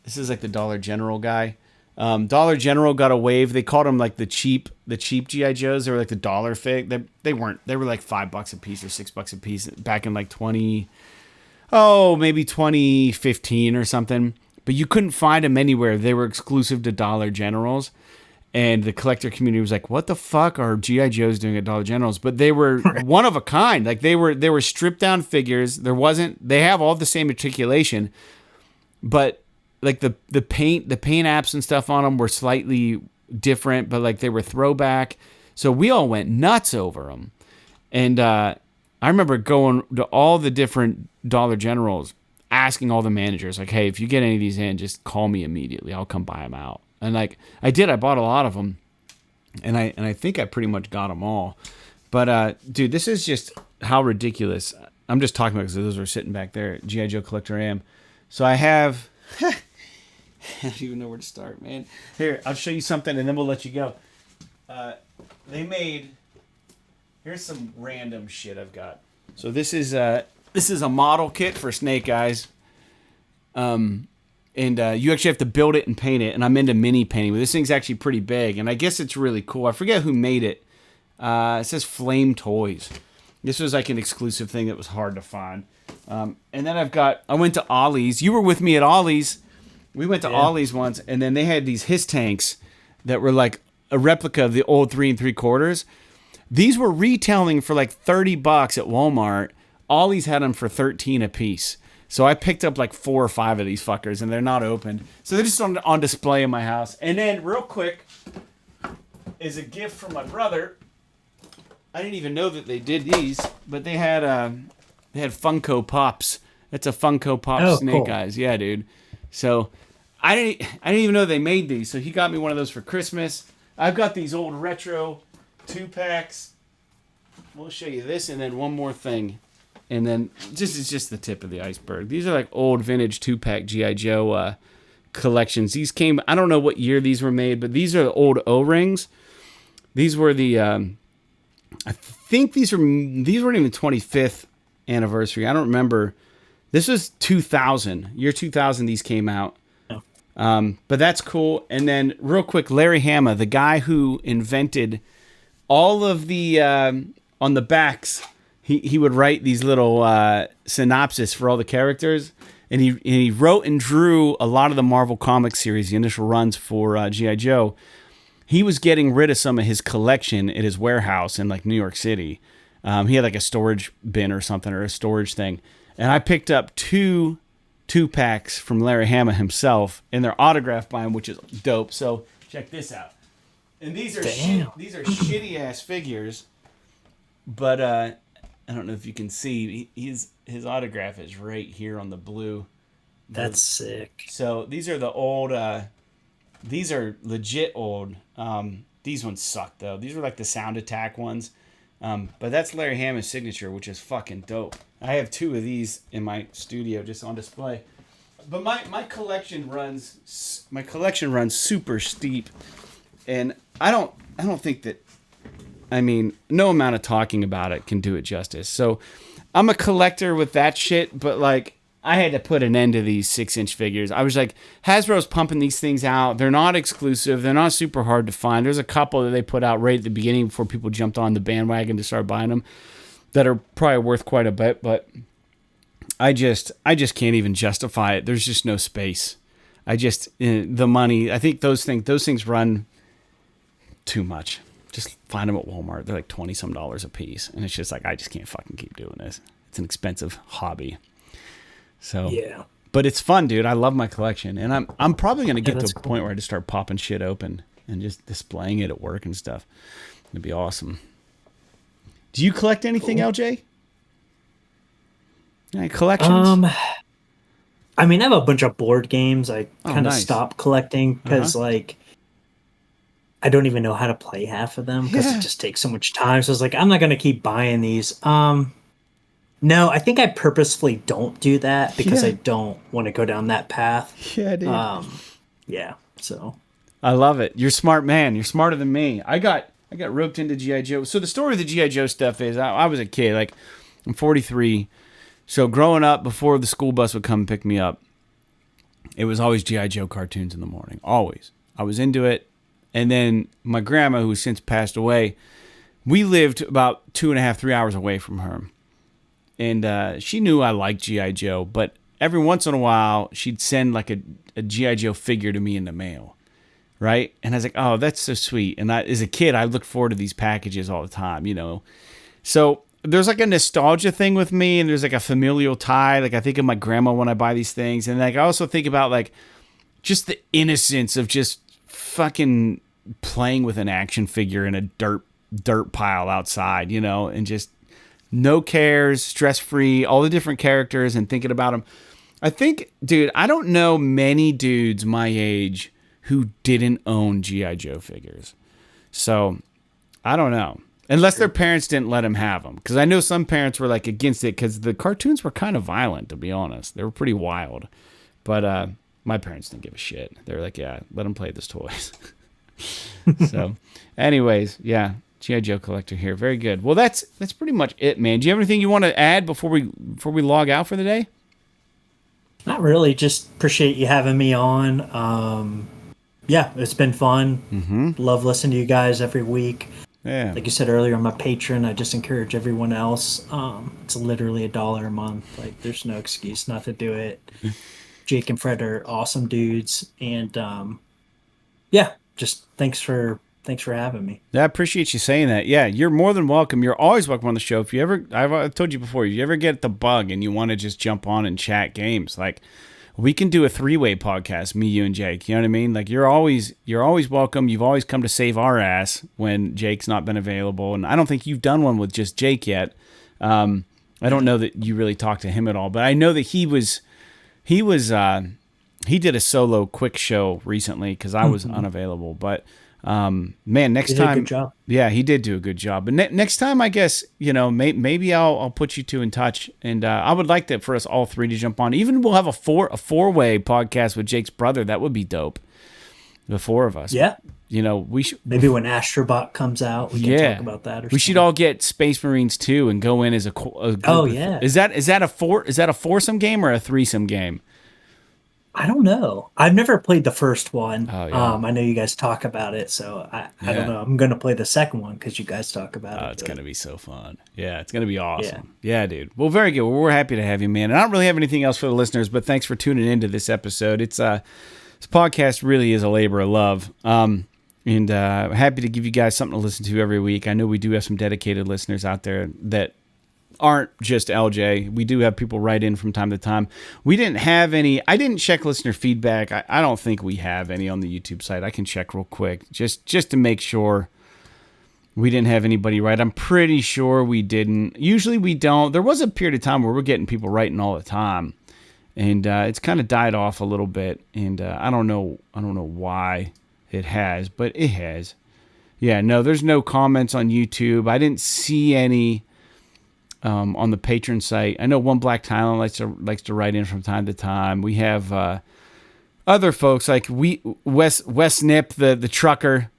This is like the Dollar General guy. Dollar General got a wave. They called them like the cheap G.I. Joes. They were like the dollar fig. They weren't. They were like $5 a piece or $6 a piece back in like maybe 2015 or something. But you couldn't find them anywhere. They were exclusive to Dollar Generals. And the collector community was like, what the fuck are G.I. Joes doing at Dollar Generals? But they were one of a kind. Like they were stripped down figures. They have all the same articulation, but like the paint apps and stuff on them were slightly different, but like they were throwback. So we all went nuts over them. And I remember going to all the different Dollar Generals, asking all the managers, like, hey, if you get any of these in, just call me immediately. I'll come buy them out. And like I did, I bought a lot of them, and I think I pretty much got them all. But dude, this is just how ridiculous. I'm just talking about because those are sitting back there. G.I. Joe collector I am. So I have. I don't even know where to start, man. Here, I'll show you something, and then we'll let you go. They made. Here's some random shit I've got. So this is a model kit for Snake Eyes. And you actually have to build it and paint it. And I'm into mini painting, but this thing's actually pretty big. And I guess it's really cool. I forget who made it. It says Flame Toys. This was like an exclusive thing that was hard to find. And then I went to Ollie's. You were with me at Ollie's. We went to Ollie's once, and then they had these Hiss tanks that were like a replica of the old 3 3/4. These were retailing for like $30 at Walmart. Ollie's had them for $13 a piece. So I picked up like 4 or 5 of these fuckers, and they're not opened. So they're just on display in my house. And then, real quick, is a gift from my brother. I didn't even know that they did these, but they had Funko Pops. That's a Funko Pop Snake Eyes. Yeah, dude. So I didn't even know they made these. So he got me one of those for Christmas. I've got these old retro 2-packs. We'll show you this, and then one more thing. And then it's just the tip of the iceberg. These are like old vintage 2-pack G.I. Joe collections. These came, I don't know what year these were made, but these are the old O-rings. These were the, I think these weren't even 25th anniversary. I don't remember. This was 2000. Year 2000 these came out. But that's cool. And then real quick, Larry Hama, the guy who invented all of the, on the backs, he would write these little synopsis for all the characters, and he wrote and drew a lot of the Marvel Comics series, the initial runs for G.I. Joe. He was getting rid of some of his collection at his warehouse in like New York City. He had like a storage bin or something, or a storage thing, and I picked up 2 2-packs from Larry Hama himself, and they're autographed by him, which is dope. So check this out. And these are shitty ass figures, but I don't know if you can see. His autograph is right here on the blue. That's sick. So these are the old. These are legit old. These ones suck though. These are like the Sound Attack ones. But that's Larry Hama's signature, which is fucking dope. I have 2 of these in my studio just on display. But my collection runs super steep, and I don't think that. I mean, no amount of talking about it can do it justice. So I'm a collector with that shit, but like I had to put an end to these 6-inch figures. I was like, Hasbro's pumping these things out. They're not exclusive. They're not super hard to find. There's a couple that they put out right at the beginning before people jumped on the bandwagon to start buying them that are probably worth quite a bit, but I just can't even justify it. There's just no space. The money, I think those things run too much. Just find them at Walmart. They're like $20-some a piece. And it's just like, I just can't fucking keep doing this. It's an expensive hobby. So, yeah. But it's fun, dude. I love my collection, and I'm probably gonna get to a cool. point where I just start popping shit open and just displaying it at work and stuff. It'd be awesome. Do you collect anything, LJ? Any collections? I mean, I have a bunch of board games. I kind of nice. stopped collecting because, like, I don't even know how to play half of them because it just takes so much time. So I was like, I'm not gonna keep buying these. No, I think I purposefully don't do that because I don't want to go down that path. Yeah, dude. Yeah. So I love it. You're a smart man. You're smarter than me. I got roped into G.I. Joe. So the story of the G.I. Joe stuff is I was a kid. Like, I'm 43. So growing up, before the school bus would come and pick me up, it was always G.I. Joe cartoons in the morning. Always. I was into it. And then my grandma, who since passed away, we lived about 2.5, 3 hours away from her. And she knew I liked G.I. Joe, but every once in a while, she'd send like a G.I. Joe figure to me in the mail, right? And I was like, oh, that's so sweet. And as a kid, I looked forward to these packages all the time, you know? So there's like a nostalgia thing with me, and there's like a familial tie. Like, I think of my grandma when I buy these things. And like, I also think about like just the innocence of just fucking playing with an action figure in a dirt pile outside, you know, and just no cares, stress-free, all the different characters and thinking about them. I think, dude, I don't know many dudes my age who didn't own G.I. Joe figures. So, I don't know. Unless their parents didn't let them have them. Because I know some parents were like against it because the cartoons were kind of violent, to be honest. They were pretty wild. But my parents didn't give a shit. They were like, yeah, let them play with these toys. So, anyways, yeah. G.I. Joe collector here. Very good. Well, that's pretty much it, man. Do you have anything you want to add before we log out for the day? not really. Just appreciate you having me on. Yeah, it's been fun. Mm-hmm. Love listening to you guys every week. Yeah. Like you said earlier, I'm a patron. I just encourage everyone else. It's literally $1 a month. Like, there's no excuse not to do it. Jake and Fred are awesome dudes, and yeah, just thanks for having me. I appreciate you saying that. Yeah, you're more than welcome. You're always welcome on the show. If you ever, I've told you before, if you ever get the bug and you want to just jump on and chat games, like, we can do a 3-way podcast, me, you, and Jake. You know what I mean? Like, you're always welcome. You've always come to save our ass when Jake's not been available, and I don't think you've done one with just Jake yet. I don't know that you really talked to him at all, but I know that he did a solo quick show recently because I was unavailable. But man, next He did time, a good job. yeah, he did do a good job. But next time, I guess, you know, maybe I'll put you two in touch, and I would like that for us all three to jump on. Even we'll have a 4-way podcast with Jake's brother. That would be dope. The 4 of us. Yeah. You know, we should Maybe when Astro Bot comes out, we can talk about that. We should all get Space Marines too and go in as a group. Oh, yeah. Is that a foursome game or a threesome game? I don't know. I've never played the first one. Oh, yeah. I know you guys talk about it, so I don't know. I'm going to play the second one because you guys talk about it. It's going to be so fun. Yeah, it's going to be awesome. Yeah, dude. Well, very good. Well, we're happy to have you, man. And I don't really have anything else for the listeners, but thanks for tuning into this episode. This podcast really is a labor of love. And happy to give you guys something to listen to every week. I know we do have some dedicated listeners out there that aren't just LJ. We do have people write in from time to time. We didn't have any. I didn't check listener feedback. I don't think we have any on the YouTube site. I can check real quick just to make sure we didn't have anybody write. I'm pretty sure we didn't. Usually we don't. There was a period of time where we're getting people writing all the time, and it's kind of died off a little bit. And I don't know why it has, but it has. Yeah, no, there's no comments on YouTube. I didn't see any on the patron site. I know One Black Thailand likes to write in from time to time. We have other folks like Wes Nip, the trucker.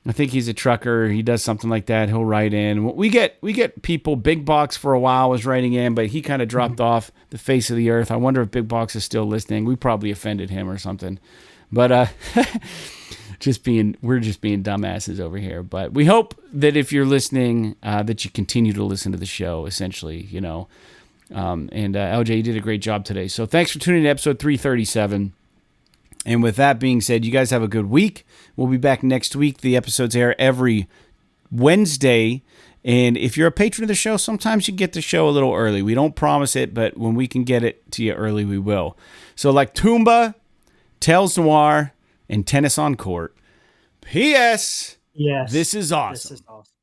I think he's a trucker. He does something like that. He'll write in. We get people. Big Box for a while was writing in, but he kind of dropped off the face of the earth. I wonder if Big Box is still listening. We probably offended him or something. But we're just being dumbasses over here. But we hope that if you're listening, that you continue to listen to the show, essentially, you know. And LJ, you did a great job today. So thanks for tuning in to episode 337. And with that being said, you guys have a good week. We'll be back next week. The episodes air every Wednesday And if you're a patron of the show, sometimes you get the show a little early. We don't promise it, but when we can get it to you early, we will. So like Toomba, Tales Noir, and Tennis on Court. P.S. Yes. This is awesome. This is awesome.